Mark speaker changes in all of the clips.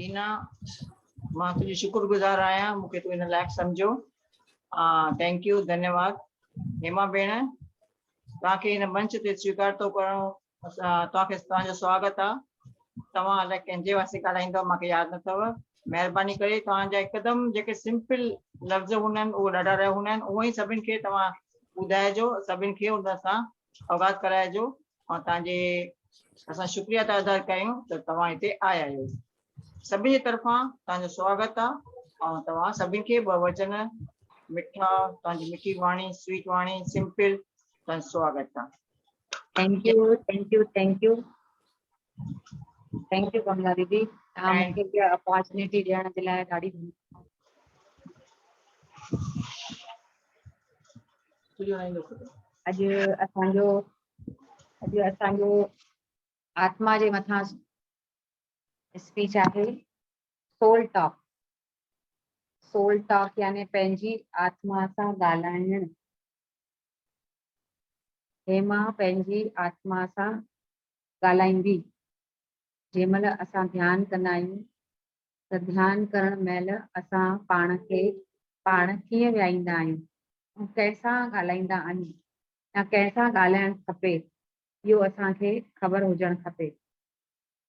Speaker 1: नीना मां तुझी शुक्रगुजार आहियां, मूंखे तूं इन लाइक़ु सम्झो। थैंक यू, धन्यवाद। हेमा भेण, तव्हांखे हिन मंच ते स्वीकार थो करणो, तव्हांखे तव्हांजो स्वागत आहे। तव्हां अलाए कंहिंजे वास्ते ॻाल्हाईंदव, मूंखे यादि न अथव। महिरबानी करे तव्हांजा हिकदमि जेके सिंपल लफ़्ज़ हूंदा आहिनि उहे ॾाढा रहिया हूंदा आहिनि, उहो ई सभिनि खे तव्हां ॿुधाइजो, सभिनि खे उन सां अवगात कराइजो। ऐं तव्हांजे असां शुक्रिया था अदा कयूं त तव्हां हिते आया आहियो। सभिनी जे तरफ़ां तव्हांजो स्वागत आहे। ऐं तव्हां सभिनि खे ॿ वचन मिठा, तव्हांजी मिठी वाणी, स्वीट वाणी, सिंपल, तव्हांजो स्वागत आहे।
Speaker 2: Thank you, thank you, thank you, thank you Kamala दीदी। तव्हां मूंखे इहा अपॉर्चुनिटी ॾियण जे लाइ ॾाढी अॼु असांजो आत्मा जे मथां स्पीच आहे सोल टॉक। सोल टॉक यानी पंहिंजी आत्मा सां ॻाल्हाइण। हेमा पंहिंजी आत्मा सां ॻाल्हाईंदी। जंहिं महिल असां ध्यानु कंदा आहियूं त ध्यानु करण महिल असां पाण कीअं विहाईंदा आहियूं ऐं कंहिंसां ॻाल्हाईंदा आहियूं या कंहिंसां ॻाल्हाइणु खपे, इहो असांखे ख़बर हुजणु खपे।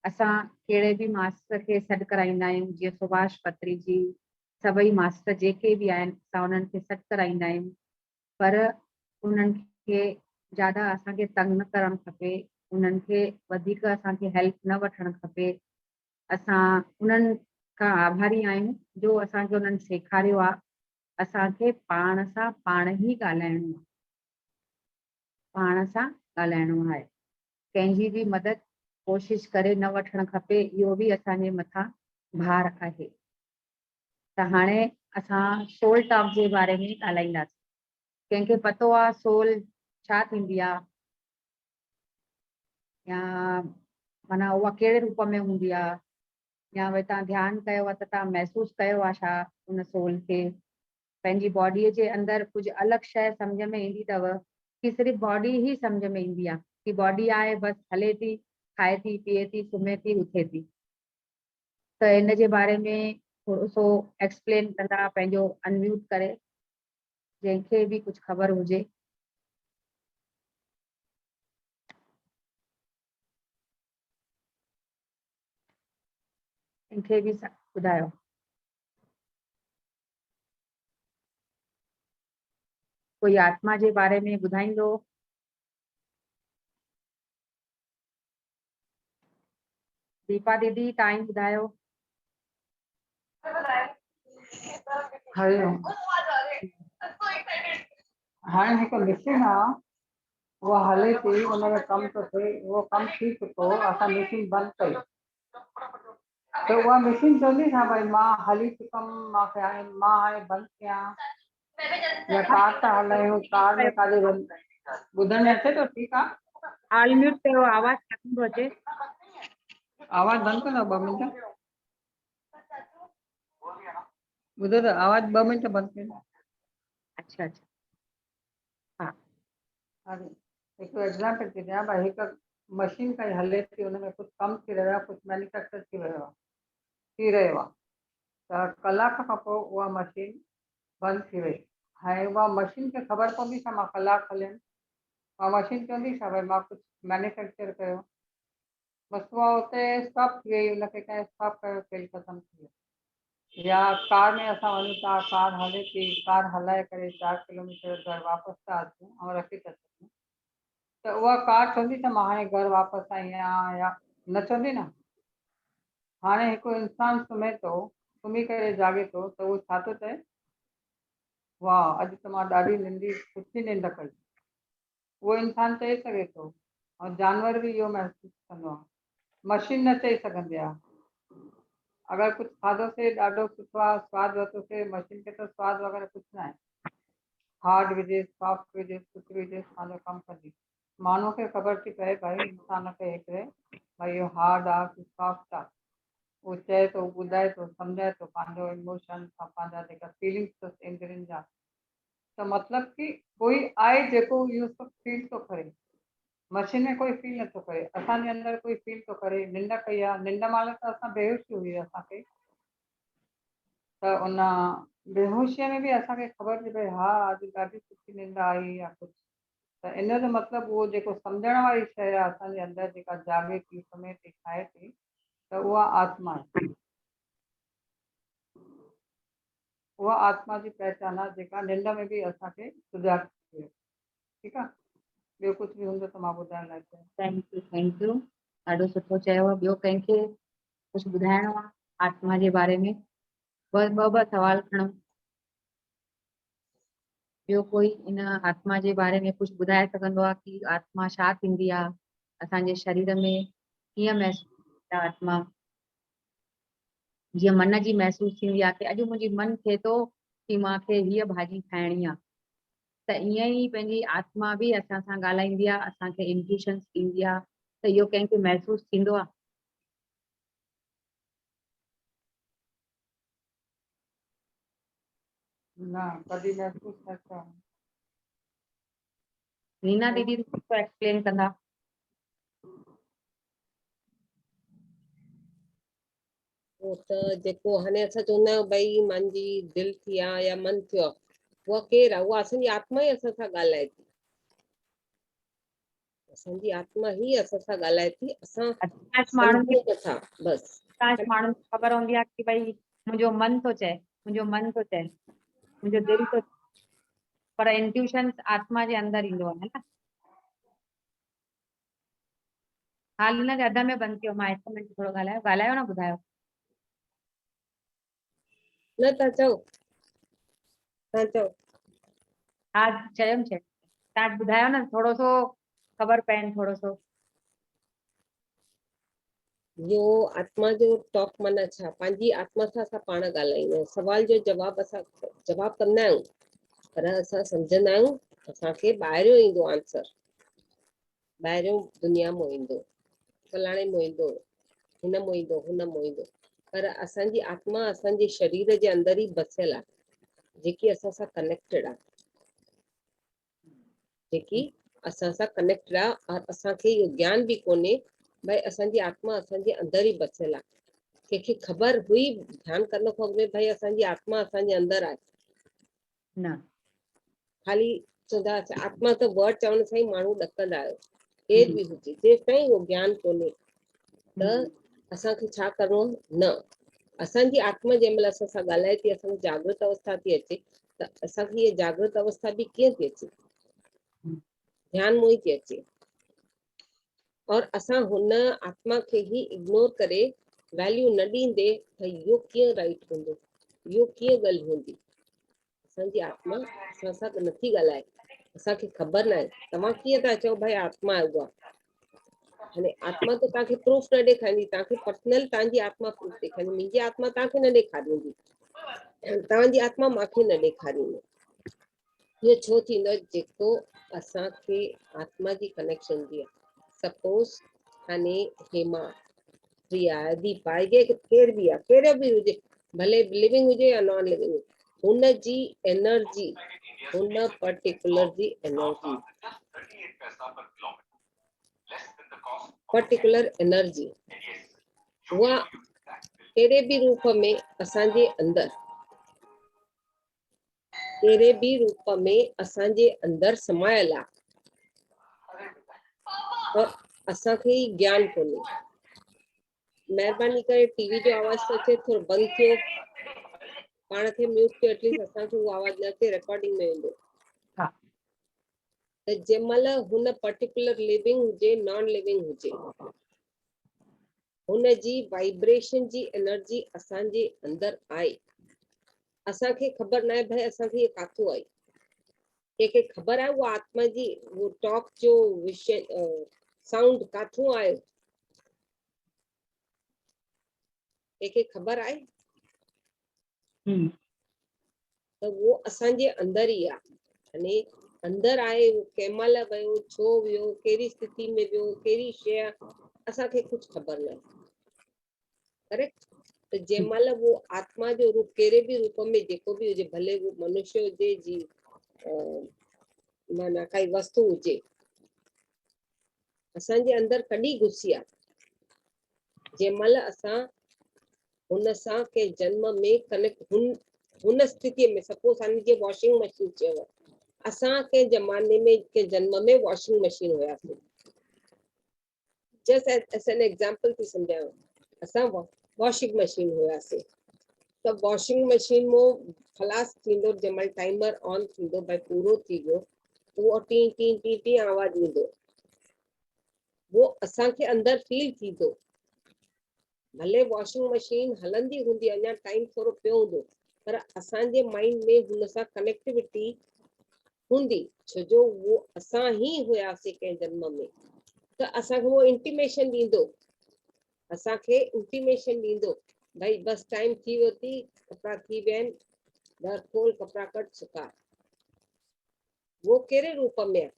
Speaker 2: असां कहिड़े बि मास्टर खे सॾु कराईंदा आहियूं, जीअं सुभाष पत्री जी, सभई मास्टर जेके बि आहिनि असां उन्हनि खे सॾु कराईंदा आहियूं, पर उन्हनि खे ज़्यादा असांखे तंग न करणु खपे, उन्हनि खे वधीक असांखे हेल्प न वठणु खपे। असां उन्हनि खां आभारी आहियूं जो असांखे उन्हनि सेखारियो आहे। असांखे पाण सां पाण ई ॻाल्हाइणो आहे, पाण सां ॻाल्हाइणो आहे। कंहिंजी बि मदद कोशिशि करे न वठणु खपे, इहो बि असांजे मथां भार आहे। त हाणे असां सोल टॉक जे बारे में ॻाल्हाईंदासीं। कंहिंखे पतो आहे सोल छा थींदी आहे, या माना उहा कहिड़े रूप में हूंदी आहे, या भई तव्हां ध्यानु कयो आहे त तव्हां महसूसु कयो आहे छा उन सोल खे। पंहिंजी बॉडीअ जे अंदरि कुझु अलॻि शइ सम्झ में ईंदी अथव कि सिर्फ़ु बॉडी ई सम्झ में ईंदी आहे कि बॉडी आहे, बसि हले थी, खाए थी, पीए थी, सुम्हे थी, उथे थी। त इन जे बारे में थोरो सो एक्सप्लेन कंदा, पंहिंजो अनम्यूट करे, जंहिंखे बि कुझु ख़बर हुजे। इनखे बि ॿुधायो। कोई आत्मा जे बारे में ॿुधाईंदो? दीपा दीदी तव्हां ई ॿुधायो।
Speaker 3: हरिओम। हाणे हिकु मशीन आहे, उहा हले थी, उनमें कमु थो थिए, उहो कमु थी चुको, असां मशीन बंदि कई त उहा मशीन चवंदी छा भई मां हली चुकमि, मूंखे हाणे मां हाणे बंदि कयां, या कार था हलायूं, कार में काॾे ॿुधण में अचे थो? ठीकु आहे,
Speaker 2: ऑल म्यूट कयो, आवाज़ नथो अचे।
Speaker 3: आवाज़ बंदि कंदो 2 मिंट। ॿुधो त आवाज़ 2 मिंट बंदि कयो।
Speaker 2: अच्छा अच्छा, हा।
Speaker 3: अरे हिकु एग्ज़ाम्पल थी ॾियां भाई, हिकु मशीन काई हले थी, हुन में कुझु कमु थी रहियो आहे, कुझु मैन्युफैक्चर थी रहियो आहे, त कलाक खां पोइ उहा मशीन बंदि थी वई। हाणे उहा मशीन खे ख़बर पवंदी छा मां कलाकु हलियमि? उहा मशीन चवंदी छा भई मां कुझु मैन्युफैक्चर कयो? बसि उहा उते स्टॉप थी वई, हुनखे कंहिं स्टॉप कयो, खेल ख़तमु थी वियो। या कार में असां वञूं था, कार हले थी, कार हलाए करे 4 किलोमीटर घर वापसि था अचूं ऐं रखी था सघूं, त उहा कार चवंदी त मां हाणे घर वापसि आई आहियां, या न चवंदी न? हाणे हिकु इंसानु सुम्हे थो, सुम्ही करे जागे थो, त उहो छा थो चए? वाह, अॼु त मां ॾाढी सुठी निंड कई। उहो इंसानु चई सघे थो, ऐं जानवर बि इहो महसूसु कंदो आहे। मशीन न चई सघंदी आहे। अगरि कुझु खाधोसीं, ॾाढो सुठो आहे, सवादु वरितोसीं, मशीन खे त सवादु वग़ैरह कुझु न आहे, हार्ड विझे, सॉफ्ट विझे, कुझु विझे, पंहिंजो कमु कंदी। माण्हू खे ख़बर थी पए भाई इंसान खे हिकिड़े भाई इहो हार्ड आहे कि सॉफ्ट आहे, उहो चए थो, ॿुधाए थो, सम्झाए थो, पंहिंजो इमोशन, पंहिंजा जेका फीलिंग्स अथसि इंद्रियुनि जा। त मतिलबु कि कोई आहे जेको इहो सभु फील थो करे। मशीन में कोई फील नथो करे, असांजे अंदर कोई फील तो करे। निंड कई आहे, निंड महिल त असां बेहोशी हुई असांखे, त उन बेहोशीअ में बि असांखे ख़बर थी पए हा अॼु ॾाढी सुठी निंड आई या कुझु। त इन जो मतिलबु उहो जेको सम्झण वारी शइ आहे असांजे अंदर जेका जागे थी समय ते ठाहे थी, त उहा आत्मा आहे। उहा आत्मा जी पहचान आहे जेका निंड में बि असांखे सुजाग थिए। ठीकु आहे, ॿियो कुझु बि हूंदो त मां ॿुधाइण लाइ चाहियां।
Speaker 2: थैंक यू ॾाढो सुठो चयो। ॿियो कंहिंखे कुझु ॿुधाइणो आहे आत्मा जे बारे में? ॿ सवाल खणो। ॿियो कोई इन आत्मा जे बारे में कुझु ॿुधाए सघंदो आहे कि आत्मा छा थींदी आहे, असांजे शरीर में कीअं महसूस थींदी आहे आत्मा? जीअं मन जी महसूस थींदी आहे कि अॼु मुंहिंजी मन थिए थो कि मूंखे हीअ भाॼी खाइणी आहे, त ईअं ई पंहिंजी आत्मा बि असां सां ॻाल्हाईंदी आहे, असांखे इंट्यूशन्स ॾींदी आहे। त इहो कंहिंखे महसूस थींदो आहे?
Speaker 3: न कॾहिं महसूस न कयो।
Speaker 2: रीना दीदी कुझु एक्सप्लेन कंदा?
Speaker 4: वो त जेको हाणे असां चवंदा आहियूं भई मुंहिंजी दिलि थी आहे या मन थियो आहे, उहा केरु आहे? उहा असांजी आत्मा ई असां सां ॻाल्हाए थी। असांजी आत्मा ई असां सां ॻाल्हाए थी, असां
Speaker 2: माण्हुनि
Speaker 4: सम्झूं नथा बस।
Speaker 2: माण्हुनि खे ख़बर हूंदी आहे कि भई मुंहिंजो मन थो चए, मुंहिंजो मन थो चए, मुंहिंजो दिलि थो, पर इंट्यूशन्स आत्मा जे अंदर ईंदो आहे न। हाल हिनखे अध में बंदि कयो, मां 1 मिंट थोरो ॻाल्हायो न, ॿुधायो।
Speaker 4: न तव्हां चओ, तव्हां चओ।
Speaker 2: हा चयमि तव्हां ॿुधायो न, थोरो सो ख़बर पइनि थोरो सो।
Speaker 4: यो आत्मा जो टॉक माना छा? पंहिंजी आत्मा सां असां पाण ॻाल्हाईंदा आहियूं, सवाल जो जवाब असां जवाब कंदा आहियूं, पर असां सम्झंदा आहियूं असांखे ॿाहिरियों ईंदो आंसर, ॿाहिरियों दुनिया मों ईंदो, फलाणे मों ईंदो, हिन मों ईंदो, हुन मों ईंदो, पर असांजी आत्मा असांजे शरीर जे अंदर ई बसियल आहे, जेकी असां सां कनेक्टेड आहे, जेकी असां सां कनेक्टेड आहे। और असांखे इहो ज्ञान बि कोन्हे भई असांजी आत्मा असांजे अंदर ई बसियल आहे। कंहिंखे ख़बर हुई, ध्यानु करणु खपे भई असांजी आत्मा असांजे अंदर आहे
Speaker 2: न।
Speaker 4: खाली चवंदा आत्मा त वर्ड चवण सां ई माण्हू ॾकंदा आहियो, केर बि हुजे, जेसिताईं उहो ज्ञान कोन्हे त असांखे छा करिणो? न, असांजी आत्मा जंहिं महिल असां सां ॻाल्हाए थी, असांजी जागृत अवस्था थी अचे, त असांखे इहा जागृत अवस्था बि कीअं थी अचे? ध्यान मों ई थी अचे। और असां हुन आत्मा खे ई इग्नोर करे वैल्यू न ॾींदे त इहो कीअं राइट हूंदो, इहो कीअं ॻाल्हि हूंदी। असांजी आत्मा असां सां नथी ॻाल्हाए, असांखे ख़बर न आहे। तव्हां कीअं था चओ भाई आत्मा आहे उहा? हाणे आत्मा त तव्हांखे प्रूफ न ॾेखारींदी, तव्हांखे पर्सनल तव्हांजी आत्मा प्रूफ ॾेखारींदी, मुंहिंजी आत्मा तव्हांखे न ॾेखारींदी, तव्हांजी आत्मा मूंखे न ॾेखारींदी। इहो छो थींदो? जेको असांखे आत्मा जी कनेक्शन हूंदी आहे। सपोज हाणे हेमा, प्रिया, दीपा, केर बि आहे, कहिड़ो बि हुजे, भले लिविंग हुजे या नॉन लिविंग हुजे, हुन जी एनर्जी, हुन पर्टिकुलर जी एनर्जी, पर्टिकुलर एनर्जी उहा कहिड़े बि रूप में असांजे अंदर, कहिड़े बि रूप में असांजे अंदर समायल आहे, और असांखे ई ज्ञान कोन्हे। महिरबानी करे टीवी जो आवाज़ थो अचे, थोरो बंदि थियो, पाण खे म्यूट कयो, एटलीस्ट असांखे उहो आवाज़ न अचे, रिकॉर्डिंग में वेंदो। त जंहिं महिल हुन पर्टिकुलर लिविंग हुजे, नॉन लिविंग हुजे, हुन जी वाइब्रेशन जी एनर्जी असांजे अंदर आहे, असांखे ख़बर न आहे भाई असांखे इहे काथो आई। कंहिंखे ख़बर आहे उहा आत्मा जी वो टॉक जो विषय साउंड काथो आयो? कंहिंखे ख़बर आहे? त वो असांजे अंदर ई आहे। अने अंदर आहे, कंहिं महिल वियो, छो वियो, कहिड़ी स्थिति में वियो, कहिड़ी शइ, असांखे कुझु ख़बर न आहे। करेक्ट? त जंहिं महिल वो आत्मा जो रूप कहिड़े बि रूप में जेको बि हुजे, भले वो मनुष्य हुजे, जी माना काई वस्तु हुजे, असांजे अंदर कॾहिं घुसी आहे, जंहिं महिल असां हुन सां के जन्म में कनेक्ट हुन स्थितिअ में, सपोज जीअं वॉशिंग मशीन चयो, असां के ज़माने में के जन्म में वॉशिंग मशीन हुयासीं, जस्ट एज एन एग्जांपल थी सम्झायो, असां वॉशिंग मशीन हुयासीं, त वॉशिंग मशीन मो खलास थींदो जंहिं महिल टाइमर ऑन थींदो, भई पूरो थी वियो, उहो टी टी टी टी आवाज़ ईंदो, वो असांखे अंदर फील थींदो, भले वॉशिंग मशीन हलंदी हूंदी, अञा टाइम थोरो पियो हूंदो, पर असांजे माइंड में हुन सां कनेक्टिविटी हूंदी, छो जो वो असां ही हुयासीं कंहिं जन्म में, त असांखे वो इंटीमेशन ॾींदो, असांखे इंटीमेशन ॾींदो, भई बस टाइम थी वियो थी, कपिड़ा थी विया आहिनि, दर खोल कपिड़ा कट सुका, वो कहिड़े रूप में आहे,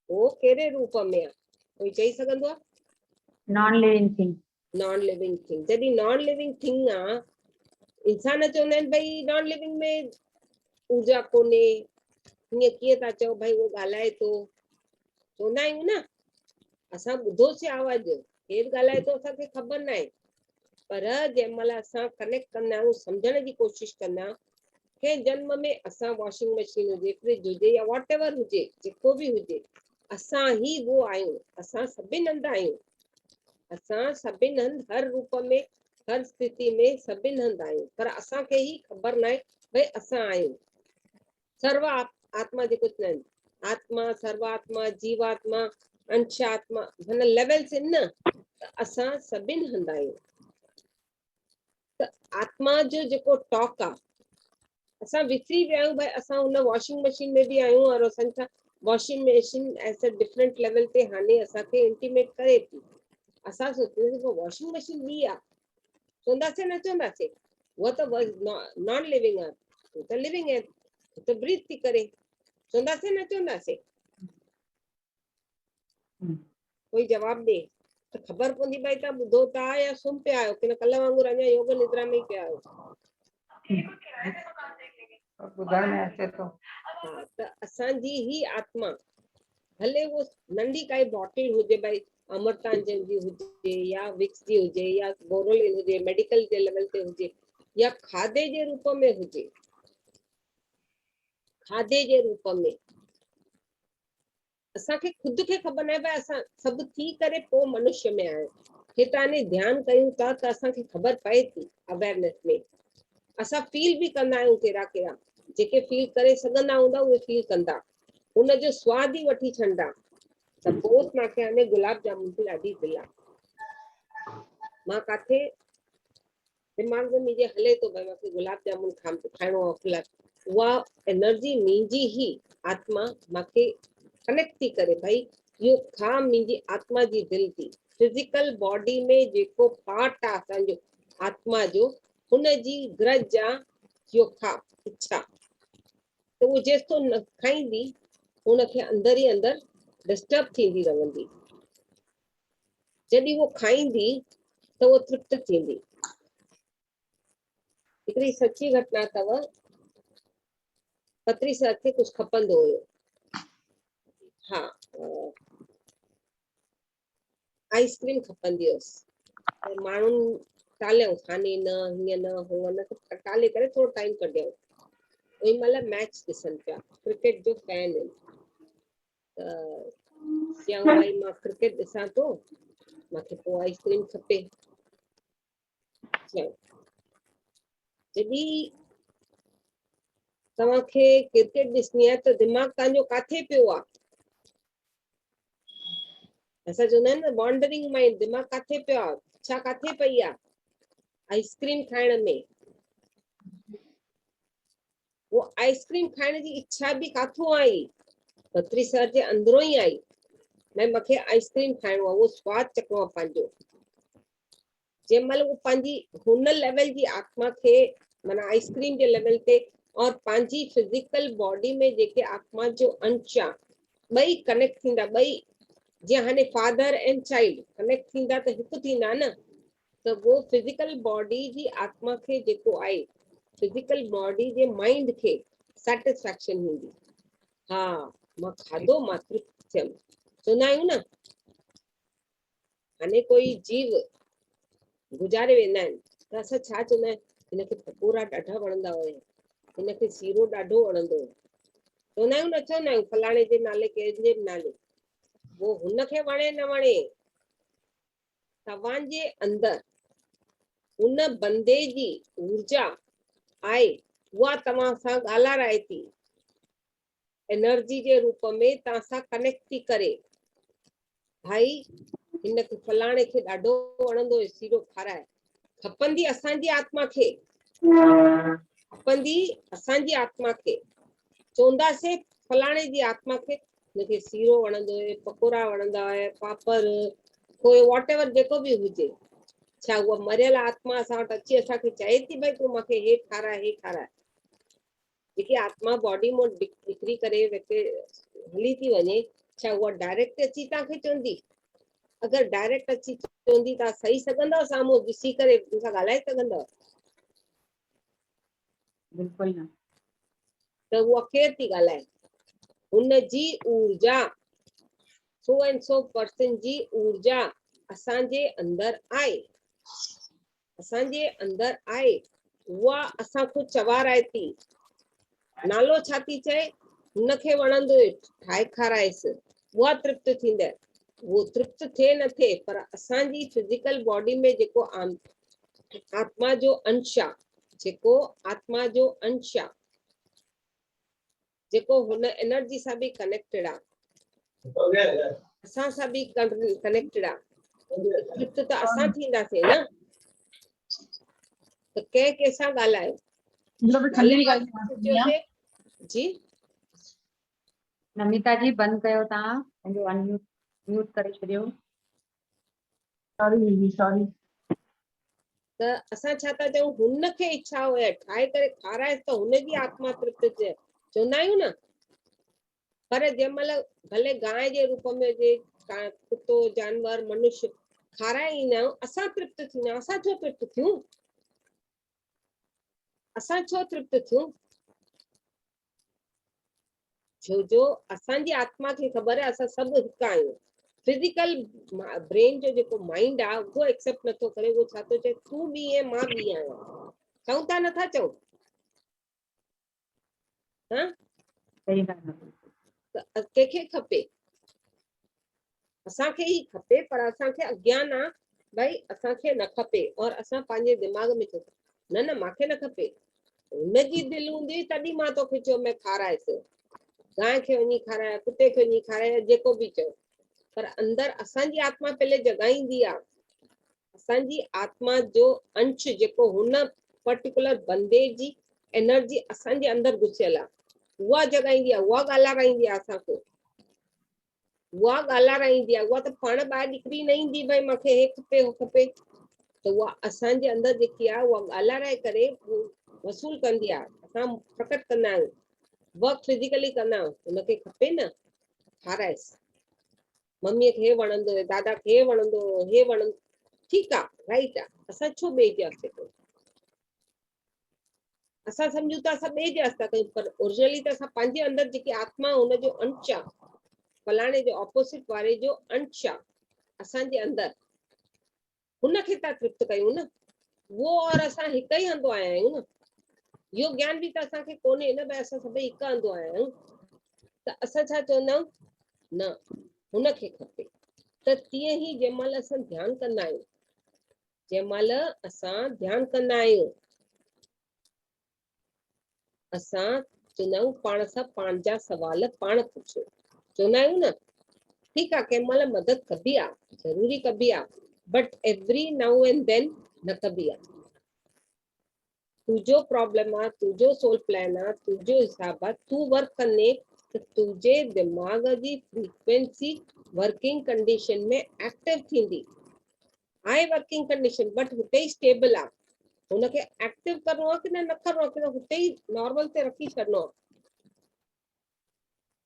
Speaker 4: वो कहिड़े रूप में आहे, कोई चई सघंदो आहे?
Speaker 2: Non living thing.
Speaker 4: Non living thing, जॾहिं नॉन लिविंग थिंग आहे, इंसान चवंदा आहिनि भई नॉन लिविंग में ऊर्जा कोन्हे, हीअं कीअं था चओ, भई उहो ॻाल्हाए थो, चवंदा आहियूं न, असां ॿुधोसीं आवाज़, केरु ॻाल्हाए थो असांखे ख़बर न आहे, पर जंहिं महिल असां कनेक्ट कंदा आहियूं, सम्झण जी कोशिशि कंदा आहियूं, कंहिं जन्म में असां वॉशिंग मशीन हुजे, फ्रिज हुजे, या वॉट एवर हुजे, जेको बि हुजे, असां ही वो आहियूं, असां सभिनि हंधि आहियूं, असां सभिनि हंधि, हर रूप में, हर स्थिति में सभिनि हंधि आहियूं, पर असांखे ही ख़बर न आहे भई असां आहियूं। सर्व आत्मा जेको चवंदा आहिनि, आत्मा, सर्वात्मा, जीवात्मा, अंशात्मा, हिन लेवल्स आहिनि न, त असां सभिनि हंधि आहियूं। त आत्मा जो जेको टॉक आहे, असां विसरी विया आहियूं, भई असां हुन वॉशिंग मशीन में बि आहियूं, और असां washing machine as a different level ते हाणे असांखे इंटीमेट करे थी, असां सोचूं वॉशिंग मशीन ॿी आहे, चवंदासीं न चवंदासीं, उहा त नॉन लिविंग आहे, उहा त लिविंग आहे, त ब्रीथ थी करे, चवंदासीं न चवंदासीं, कोई जवाब ॾे त ख़बर पवंदी, भई तव्हां ॿुधो था या सुम्ही पिया आहियो, की न कल्ह वांगुरु अञा योग निद्रा में ई पिया आहियो।
Speaker 3: ॿुधण में अचे थो।
Speaker 4: हा, त असांजी ही आत्मा, भले वो नंढी काई बॉटल हुजे, भई अमृतांजन जी हुजे, या विक्स जी हुजे, या बोरोलिन हुजे, मेडिकल जे लेवल ते हुजे, या खाधे जे रूप में हुजे, खाधे जे रूप में, असांखे खुद खे ख़बर न आहे, भई असां सभु थी करे पोइ मनुष्य में आहियूं, हेताने ध्यानु कयूं था त असांखे ख़बर पए थी, अवेयरनेस में असां फील बि कंदा आहियूं, कहिड़ा कहिड़ा जेके फील करे सघंदा हूंदा उहे फील कंदा, हुनजो स्वाद ई वठी छॾंदा। सपोज मूंखे हाणे गुलाब जामुन जी ॾाढी दिलि आहे, मां काथे दिमाग़ में मुंहिंजे हले थो, भई मूंखे गुलाब जामुन खाइणो आहे, उहा एनर्जी मुंहिंजी ही आत्मा मूंखे कनेक्ट थी करे, भई इहो खा, मुंहिंजी आत्मा जी दिलि थी, फिजिकल बॉडी में जेको पार्ट आहे असांजो आत्मा जो, हुनजी ग्रज आहे इहो खा, इच्छा, त उहो जेसितो न खाईंदी, हुनखे अंदर ई अंदर डिस्टर्ब थींदी रहंदी, जॾहिं उहो खाईंदी त उहो तृप्त थींदी। हिकिड़ी सची घटना अथव, पत्री सर खे कुझु खपंदो हुयो, हा, आइसक्रीम खपंदी हुअसि, त माण्हुनि टालियऊं, हाणे न, हीअं न, हूअं न, टाले करे थोरो टाइम कढियऊं, ओॾी महिल मैच ॾिसनि पिया, क्रिकेट जो फैन आहिनि, त चयऊं भई मां क्रिकेट ॾिसां थो, मूंखे पोइ आइसक्रीम खपे। जॾहिं तव्हांखे क्रिकेट ॾिसणी आहे त दिमाग़ तव्हांजो काथे पियो आहे, असां चवंदा आहिनि न वॉन्डरिंग माइंड, दिमाग़ काथे पियो आहे, इच्छा काथे पई आहे, आइसक्रीम खाइण में, वो आइसक्रीम खाइण जी इच्छा बि काथों आई, पत्री सर जे अंदरो ई आई, भई मूंखे आइसक्रीम खाइणो आहे, उहो स्वादु चखणो आहे पंहिंजो, जंहिं महिल उहो पंहिंजी हुन लेवल जी आत्मा खे, माना आइसक्रीम जे लेवल ते, और पंहिंजी फिजिकल बॉडी में जेके आत्मा जो अंश आहे, ॿई कनेक्ट थींदा, ॿई जीअं हाणे फादर एंड चाइल्ड कनेक्ट थींदा त हिकु थींदा न, त वो फिजिकल बॉडी जी आत्मा खे जेको आहे, फिजिकल बॉडी जे माइंड खे सेटिस्फैक्शन हूंदी, हा मां खाधो, मां थियमि चवंदा आहियूं न हाणे कोई जीव गुज़ारे वेंदा आहिनि त असां छा चवंदा आहियूं हिनखे पकोड़ा ॾाढा वणंदा हुया हिनखे सीरो ॾाढो वणंदो हुयो चवंदा आहियूं न चवंदा आहियूं फलाणे जे नाले कंहिंजे बि नाले वो हुनखे वणे न वणे तव्हांजे अंदर उन बंदे जी ऊर्जा आहे उहा तव्हां सां ॻाल्हाराए थी एनर्जी जे रूप में तव्हां सां कनेक्ट थी करे भाई हिनखे फलाणे खे ॾाढो वणंदो हुयो सीरो खाराए खपंदी असांजी आत्मा खे खपंदी असांजी आत्मा खे चवंदासीं फलाणे जी आत्मा खे हिनखे सीरो वणंदो हुयो पकोड़ा वणंदा हुया पापड़ कोई वॉट एवर जेको बि हुजे छा उहा मरियल आत्मा असां वटि अची असांखे चए थी भई तूं मूंखे हे खाराए हे खाराए जेकी आत्मा बॉडी मां निकिरी करे हली थी वञे छा उहा डायरेक्ट अची तव्हांखे चवंदी अगरि डायरेक्ट अची चवंदी तव्हां सही सघंदव साम्हूं ॾिसी करे मूंसां ॻाल्हाए सघंदव
Speaker 2: बिल्कुलु न।
Speaker 4: त उहा केरु थी ॻाल्हाए हुनजी ऊर्जा 100% जी ऊर्जा असांजे अंदर आहे असांजे अंदर आहे उहा असांखे चवाराए थी नालो छा थी चए हुनखे वणंदो ठाहे खाराएसि उहा तृप्त थींदे वो तृप्त थिए न थिए पर असांजी फिजिकल बॉडी में जेको आत्मा जो अंश आहे जेको आत्मा जो अंश आहे जेको हुन एनर्जी सां बि कनेक्टेड आहे असां सां बि कनेक्टेड आहे तृप्त त असां थींदासीं न त कंहिं कंहिंसां ॻाल्हायो जी
Speaker 2: नमिता जी बंदि कयो तव्हां पंहिंजो अनम्यूट म्यूट करे छॾियो
Speaker 1: सॉरी
Speaker 4: त असां छा था चऊं हुनखे इच्छा हुए ठाहे करे खाराएसि त हुनजी आत्मा तृप्त थिए चवंदा आहियूं न पर जंहिं महिल भले गांइ जे रूप में हुजे कुतो जानवर मनुष्य खाराए ईंदा आहियूं असां तृप्त थींदा आहियूं असां छो तृप्त थियूं असां छो तृप्त थियूं छो जो असांजी आत्मा खे ख़बर आहे असां सभु हिकु आहियूं फिजिकल ब्रेन जो जेको माइंड आहे उहो एक्सेप्ट नथो करे उहो छा थो चए तूं बि आहे मां बि आहियां चऊं था नथा चऊं हा
Speaker 2: सही ॻाल्हि आहे।
Speaker 4: त कंहिंखे खपे असांखे ई खपे पर असांखे अज्ञान आहे भई असांखे न खपे और असां पंहिंजे दिमाग़ में चऊं न न मूंखे न खपे हुनजी दिलि हूंदी तॾहिं मां तोखे चयो मैं खाराएसि गांइ खे वञी खाराए कुते खे वञी खाराए जेको बि चयो पर अंदरि असांजी आत्मा पहले जॻाईंदी आहे असांजी आत्मा जो अंश जेको हुन पर्टिकुलर बंदे जी एनर्जी असांजे अंदरि घुसियल आहे उहा जॻाईंदी आहे उहा ॻाल्हाराईंदी आहे असांखे उहा ॻाल्हाराईंदी आहे उहा त पाण ॿाहिरि निकिरी न ईंदी भई मूंखे हे खपे हो खपे त उहा असांजे अंदरि जेकी आहे उहा ॻाल्हाराए करे वसूल कंदी आहे असां प्रकट कंदा आहियूं वर्क फिजिकली कंदा आहियूं हुनखे खपे न खाराएसि मम्मीअ खे हे वणंदो हुयो दादा खे हे वणंदो हुयो हे वणंदो ठीकु आहे राइट आहे असां छो ॿिए जे अॻिते कयूं असां सम्झूं था असां ॿिए जे अॻिते कयूं पर ओरिजिनली त असां पंहिंजे अंदरि जेकी आत्मा हुनजो अंश आहे फलाणे जो ऑपोजिट वारे जो अंश आहे असांजे अंदरि हुनखे था तृप्त कयूं न वो और असां हिकु ई हंधो आया आहियूं न इहो ज्ञान बि त असांखे कोन्हे न भई असां सभई हिकु हंधो आया आहियूं त असां छा चवंदा आहियूं न हुनखे खपे त तीअं ई जंहिं महिल असां ध्यानु कंदा आहियूं जंहिं महिल असां ध्यानु कंदा आहियूं असां चवंदा आहियूं पाण सां पंहिंजा सवाल पाण पुछो चवंदा आहियूं न ठीकु आहे कंहिं महिल मदद कबी आहे ज़रूरी कबी आहे बट एवरी नाउ एंड देन न कबी आहे तुंहिंजो प्रॉब्लम आहे तुंहिंजो सोल प्लान आहे तुंहिंजो हिसाब आहे तूं वर्क कंदे त तुंहिंजे दिमाग़ जी फ्रीक्वेंसी वर्किंग कंडीशन में एक्टिव थींदी आहे वर्किंग कंडीशन बट हुते ई स्टेबल आहे हुनखे एक्टिव करिणो आहे की न करिणो आहे की न हुते ई नॉर्मल ते रखी छॾिणो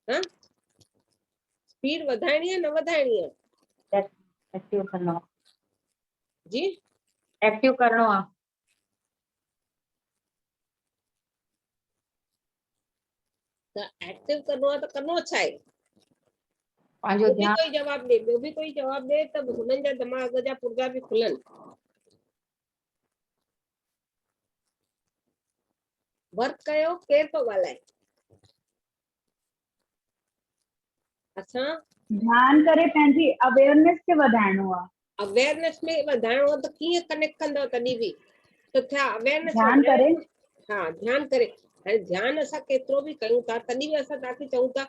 Speaker 4: आहे स्पीड वधाइणी आहे न वधाइणी आहे
Speaker 2: एक्टिव करणो आहे
Speaker 4: जी
Speaker 2: एक्टिव करणो आहे
Speaker 4: त एक्टिव करिणो आहे त करिणो छा आहे
Speaker 2: पंहिंजो
Speaker 4: ॿियो बि
Speaker 2: ध्यानु
Speaker 4: कोई जवाब ॾे, ॿियो बि कोई जवाब ॾे त हुननि जा दिमाग़ जा पुर्जा बि खुलनि। वर्क कयो, केर थो ॻाल्हाए? असां
Speaker 5: ध्यान करे पंहिंजी अवेयरनेस खे वधाइणो आहे।
Speaker 4: अवेयरनेस में वधाइणो आहे त कीअं कनेक्ट कंदव तॾहिं बि त छा अवेयरनेस
Speaker 5: ध्यान करे
Speaker 4: हाँ ध्यान करे। हाणे ध्यान असां केतिरो बि कयूं था तॾहिं बि असां तव्हांखे चऊं था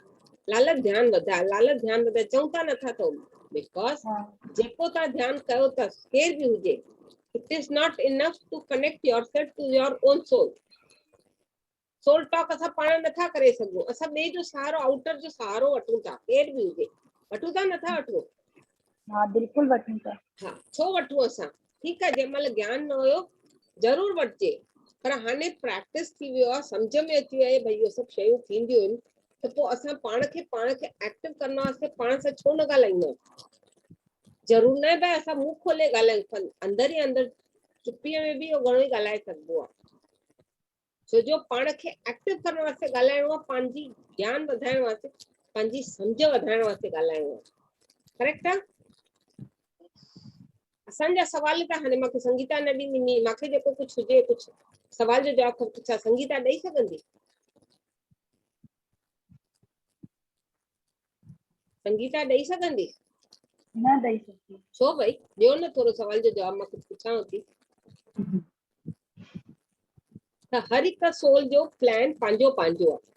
Speaker 4: लालच ध्यान वधाए, लालच ध्यान वधाए, चऊं था नथा तो बिकॉज जेको तव्हां ध्यान कयो था केर बि हुजे, it is not enough to connect yourself to your own soul. Soul talk असां पाण नथा करे सघूं, असां ॿिए जो सहारो, आउटर जो सहारो वठूं था, केर बि हुजे, वठूं था नथा वठूं?
Speaker 5: हाँ बिल्कुल वठूं था।
Speaker 4: हाँ छो वठूं असां? ठीकु आहे, जंहिं महिल ज्ञान न हुयो ज़रूरु वठिजे, पर हाणे प्रैक्टिस थी वियो आहे, सम्झ में अची वियो आहे भई इहो सभु शयूं थींदियूं आहिनि, त पोइ असां पाण खे एक्टिव करण वास्ते पाण सां छो न ॻाल्हाईंदा आहियूं? ज़रूर न आहे भई असां मुंहुं खोले ॻाल्हायूं, अंदरि ई अंदरि चुप्पीअ में बि इहो घणो ई ॻाल्हाए सघिबो आहे। छो जो पाण खे एक्टिव करण वास्ते ॻाल्हाइणो आहे, पंहिंजी ज्ञान वधाइण वास्ते, पंहिंजी सम्झ वधाइण वास्ते ॻाल्हाइणो आहे। करेक्ट आहे? असांजा सवाल त हाणे मूंखे संगीता न ॾींदी, मूंखे जेको कुझु हुजे, कुझु सवाल जो जवाब छा संगीता ॾेई सघंदी? संगीता ॾेई सघंदी?
Speaker 5: न ॾेई सघंदी।
Speaker 4: छो भई? ॾियो न थोरो सवाल जो जवाब, मां कुझु पुछांव थी। त हर हिकु सोल जो प्लान पंहिंजो पंहिंजो आहे।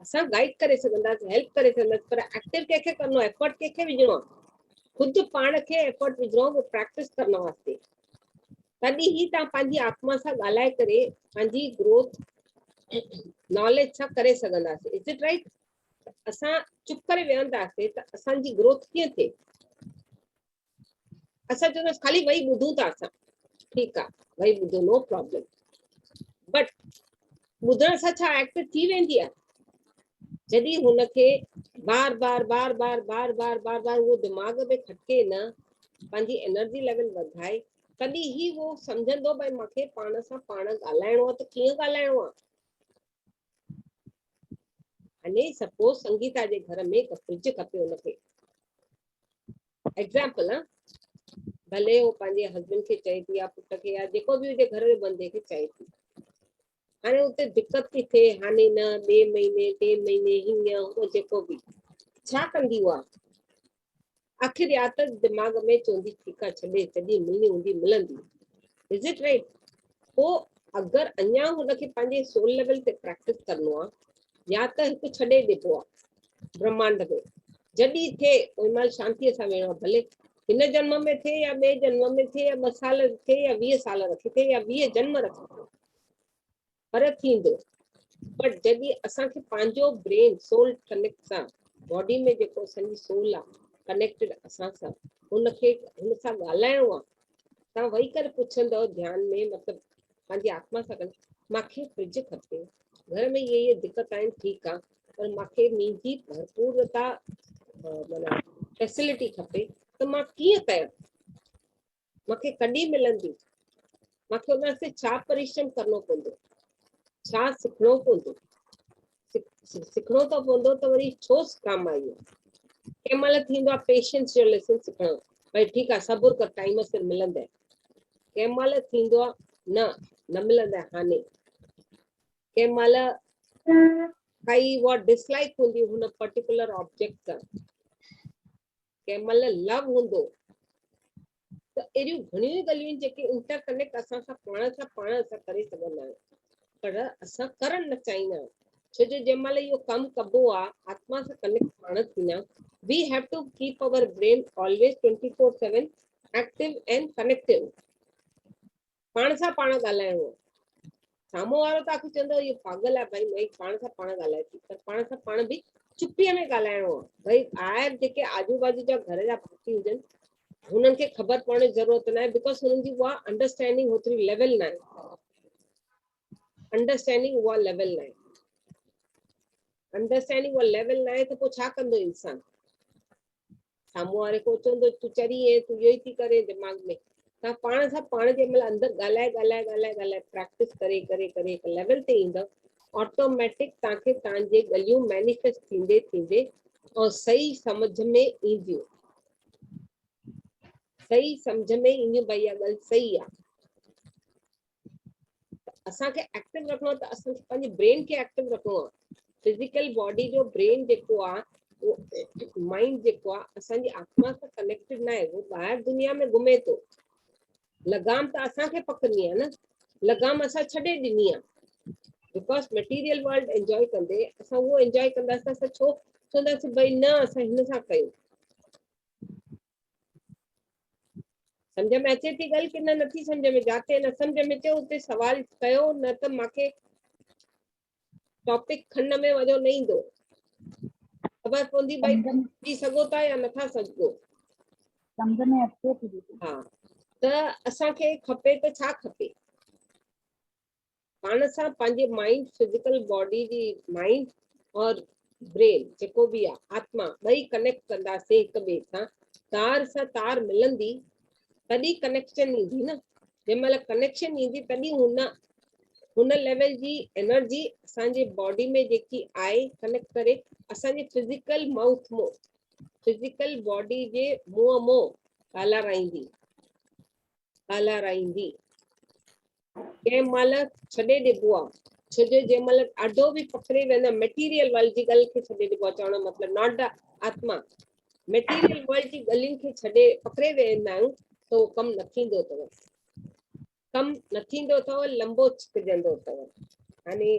Speaker 4: असां गाइड करे सघंदासीं, हेल्प करे सघंदासीं, पर एक्टिव कंहिंखे करिणो आहे, एफर्ट कंहिंखे विझणो आहे? खुदि पाण खे एफर्ट विझणो आहे प्रैक्टिस करण वास्ते। तॾहिं ई तव्हां पंहिंजी आत्मा सां ॻाल्हाए करे पंहिंजी ग्रोथ नॉलेज सां करे सघंदासीं। Is it right? असां चुप करे वेहंदासीं त असांजी ग्रोथ कीअं थिए? असां चवंदासीं ख़ाली वही ॿुधूं था असां, ठीकु आहे, वही ॿुधो, नो प्रॉब्लम, बट ॿुधण सां छा एक्टिव थी वेंदी आहे? जॾहिं हुनखे बार बार बार बार बार बार बार बार उहो दिमाग़ में खटके न, पंहिंजी एनर्जी लेवल वधाए, तॾहिं ई उहो सम्झंदो भई मूंखे पाण सां पाण ॻाल्हाइणो आहे, त कीअं ॻाल्हाइणो आहे? अने सपोज संगीता जे घर में हिकु फ्रिज खपे हुनखे, एग्जाम्पल आहे, भले उहो पंहिंजे हस्बैंड खे चए थी या पुट खे या जेको बि हुजे घर जे बंदे खे चए थी, हाणे उते दिक़त थी थिए, हाणे न, ॿिए महीने, टे महीने, हीअं उहो जेको बि छा कंदी उहा? आख़िर या त दिमाग़ में चवंदी ठीकु आहे छॾे, जॾहिं मिलणी हूंदी मिलंदी। Is it right? पोइ अगरि अञा हुनखे पंहिंजे सोल लेवल ते प्रैक्टिस करिणो आहे, या त हिकु छॾे ॾिबो आहे ब्रह्मांड में, जॾहिं थिए ओॾी महिल शांतीअ सां वेहणो आहे, भले हिन जन्म में थिए या ॿिए जन्म में थिए, या 2 साल थिए या 20 साल रखी थिए या 20 जन्म रखी थिए, पर थींदो। बट जॾहिं असांखे पंहिंजो ब्रेन सोल कनेक्ट सां, बॉडी में जेको असांजी सोल आहे कनेक्टेड असां सां, हुनखे हुन सां ॻाल्हाइणो आहे। तव्हां वेही करे पुछंदव ध्यान में, मतिलबु पंहिंजी आत्मा सां गॾु, मूंखे फ्रिज खपे, घर में ये दिक़त आहिनि, ठीकु आहे, पर मूंखे मुंहिंजी भरपूरता माना फैसिलिटी खपे, त मां कीअं कयां? मूंखे कॾहिं मिलंदी? मूंखे उन वास्ते छा परिश्रम करिणो पवंदो? छा सिखणो पवंदो? सिखणो त पवंदो त वरी छो कमु आहे इहो? कंहिं महिल थींदो आहे पेशेंस जो लेसन सिखणो, भई ठीकु आहे सबुर कर, टाइम सां मिलंदे। कंहिं महिल थींदो आहे न मिलंदा हाणे। कंहिं महिल काई उहा डिसलाइक हूंदी हुन पर्टिकुलर ऑब्जेक्ट सां, कंहिं महिल लव हूंदो, त अहिड़ियूं घणियूं ॻाल्हियूं जेके इंटरकनेक्ट असां सां पाण असां करे सघंदा आहियूं, पर असां करणु न चाहींदा आहियूं। छो जो जंहिं महिल इहो कमु कबो आहे, आत्मा सां कनेक्ट पाण थींदा, we have to keep our brain always 24/7 active and connected. पाण सां पाण ॻाल्हाइणो आहे। साम्हूं वारो तव्हांखे चवंदो इहो पागल आहे भाई, भई पाण सां पाण ॻाल्हाए थी, पर पाण सां पाण बि चुप्पीअ में ॻाल्हाइणो आहे। भई ॿाहिरि जेके आजू बाजू जा घर जा भाती हुजनि, हुननि खे ख़बर पवण जी ज़रूरत न आहे, बिकॉज हुननि जी उहा अंडरस्टैंडिंग होतिरी लेवल न आहे। अंडरस्टैंडिंग उहा लेवल न आहे। अंडरस्टैंडिंग उहा लेवल न आहे त पोइ छा कंदो इंसान? साम्हूं वारे को चवंदो तूं चरी आहे, तूं इहो ई थी करे दिमाग़ में। तव्हां पाण सां पाण जंहिं महिल अंदरि ॻाल्हाए प्रैक्टिस करे करे करे हिकु लेवल ते ईंदव, ऑटोमेटिक तव्हांखे तव्हांजे ॻाल्हियूं मैनिफेस्ट थींदे थींदे और सही समझ में ईंदियूं, सही समझ में ईंदियूं भई इहा ॻाल्हि सही आहे। असांखे एक्टिव रखणो आहे त असांखे पंहिंजे ब्रेन खे एक्टिव रखणो आहे। फिजिकल बॉडी जो ब्रेन जेको आहे उहो माइंड जेको आहे असांजी आत्मा सां कनेक्टेड न आहे, उहो ॿाहिरि दुनिया में घुमे थो। लगाम त असांखे पकड़नी आहे न, लगाम असां छॾे ॾिनी आहे। बिकॉज मटीरियल वर्ल्ड एंजॉय कंदे असां उहो एंजॉय कंदासीं, असां छो चवंदासीं भई न असां हिन सां कयूं। समझ में अचे थी ॻाल्हि की न नथी समझ में? जाते न समझ में अचे उते सवाल कयो, न त मूंखे टॉपिक खंड में वजो न ईंदो। ख़बर पवंदी भई थी सघो था या नथा सघो।
Speaker 5: समझ में अचे थी दीदी।
Speaker 4: हा, त असांखे खपे त छा खपे? पाण सां पंहिंजे माइंड, फिजिकल बॉडी जी माइंड और ब्रेन जेको बि आहे आत्मा, ॿई कनेक्ट कंदासीं हिक ॿिए सां। तार सां तार मिलंदी तॾहिं कनेक्शन ईंदी न। जंहिं महिल कनेक्शन ईंदी तॾहिं हुन लेवल जी एनर्जी असांजे बॉडी में जेकी आहे कनेक्ट करे असांजे फिजिकल माउथ मो, फिजिकल बॉडी जे मुंहं मो ॻाल्हाराईंदी। कंहिं महिल छॾे ॾिबो आहे, छो जो जंहिं महिल ॾाढो बि पकड़े वेंदा, मटीरियल वर्ल्ड जी ॻाल्हि खे छॾे ॾिबो आहे, चवण जो मतिलबु नॉट द आत्मा, मटीरियल वर्ल्ड जी ॻाल्हियुनि खे छॾे पकड़े वेंदा आहियूं त उहो कमु न थींदो अथव, कमु न थींदो अथव, लंबो छिकजंदो अथव। हाणे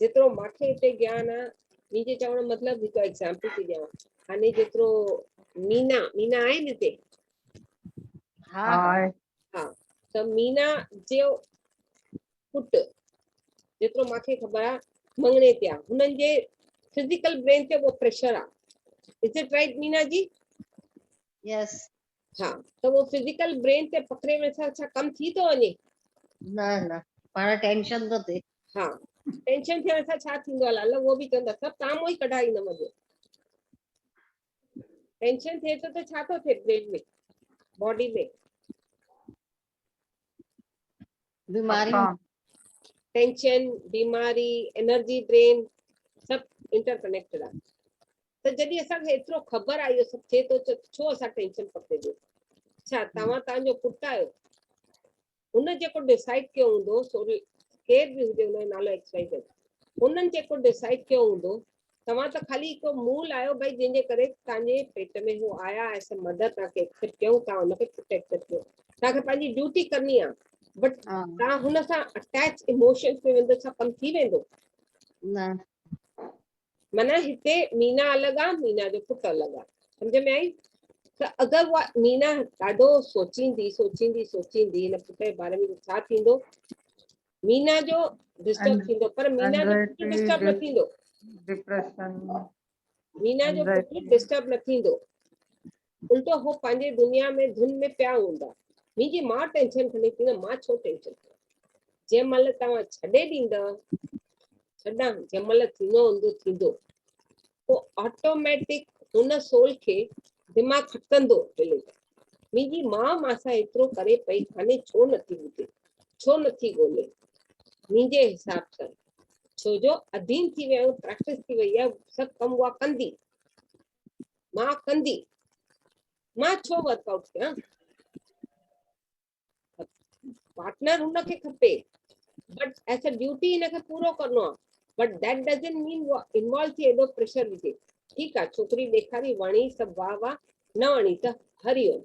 Speaker 4: जेतिरो मूंखे हिते ज्ञान आहे, मुंहिंजे चवण जो मतिलबु हिकु एग्जाम्पल थी ॾियां। हाणे जेतिरो मीना आहे न हिते,
Speaker 3: हाय
Speaker 4: हा, त मीना जो पुट जेतिरो मूंखे ख़बर आहे मंगणे ते आहे, हुननि जे फिजिकल ब्रेन ते उहो प्रेशर आहे। Is it right Meena ji?
Speaker 6: यस।
Speaker 4: हा, त उहो फिजिकल ब्रेन ते पकड़े में छा कमु थी थो वञे?
Speaker 6: न पाण टेंशन तो थिए।
Speaker 4: हा, टेंशन थियण सां छा थींदो आहे? लाल उहो बि चवंदा सभु तव्हां मों ई कढाई न वञे। टेंशन थिए थो त छा थो थिए ब्रेन में, बॉडी में?
Speaker 6: बीमारी।
Speaker 4: टेंशन, बीमारी, एनर्जी ड्रेन सभु इंटरकनेक्टेड आहे। त जॾहिं असांखे एतिरो ख़बर आहे इहो सभु थिए थो त छो असां टेंशन पकिड़े ॾियूं? छा तव्हांजो पुटु आयो, हुन जेको डिसाइड कयो हूंदो, केर बि हुजे हुनजो नालो एक्सवाइज़ेड, हुननि जेको डिसाइड कयो हूंदो, तव्हां त ख़ाली हिकु मूल आहियो भई जंहिंजे करे तव्हांजे पेट में हू आया, ऐसे मदद तव्हांखे एक्सेप्ट कयूं, तव्हां हुनखे प्रोटेक्ट कयो, तव्हांखे पंहिंजी ड्यूटी करणी आहे। बट तव्हां हुन सां अटैच इमोशंस में वेंदो, छा कमु थी वेंदो?
Speaker 6: न।
Speaker 4: माना हिते मीना अलॻि आहे, मीना जो पुटु अलॻि आहे। सम्झ में आई? त अगरि उहा मीना ॾाढो सोचींदी हिन पुट जे बारे में छा थींदो, मीना जो डिस्टर्ब थींदो, पर मीना जो पुटु डिस्टर्ब न थींदो।
Speaker 3: डिप्रेशन,
Speaker 4: मीना जो पुटु डिस्टर्ब न थींदो, उल्टो हो पंहिंजे दुनिया में धुन में पिया हूंदा। मुंहिंजी मां टेंशन खणी थी न, मां छो टेंशन खणां? जंहिं महिल तव्हां छॾे ॾींदव, छॾां जंहिं महिल थींदो हूंदो थींदो, पोइ ऑटोमेटिक हुन सोल खे दिमाग़ खटकंदो। मुंहिंजी मां मासां एतिरो करे पई, हाणे छो नथी ॿुधे, छो नथी ॻोल्हे? मुंहिंजे हिसाब सां छो जो अधीन थी विया आहियूं, प्रैक्टिस थी वई आहे, सभु कमु उहा कंदी, मां कंदी, मां छो वर्कआउट कयां? पार्टनर हुनखे खपे, बट एज अ ड्यूटी हिनखे पूरो करणो आहे। But that doesn't mean involve थी एॾो प्रेशर विझे। ठीकु आहे, छोकिरी ॾेखारी, वणी, सभु वाह वाह, न वणी त हरिओम,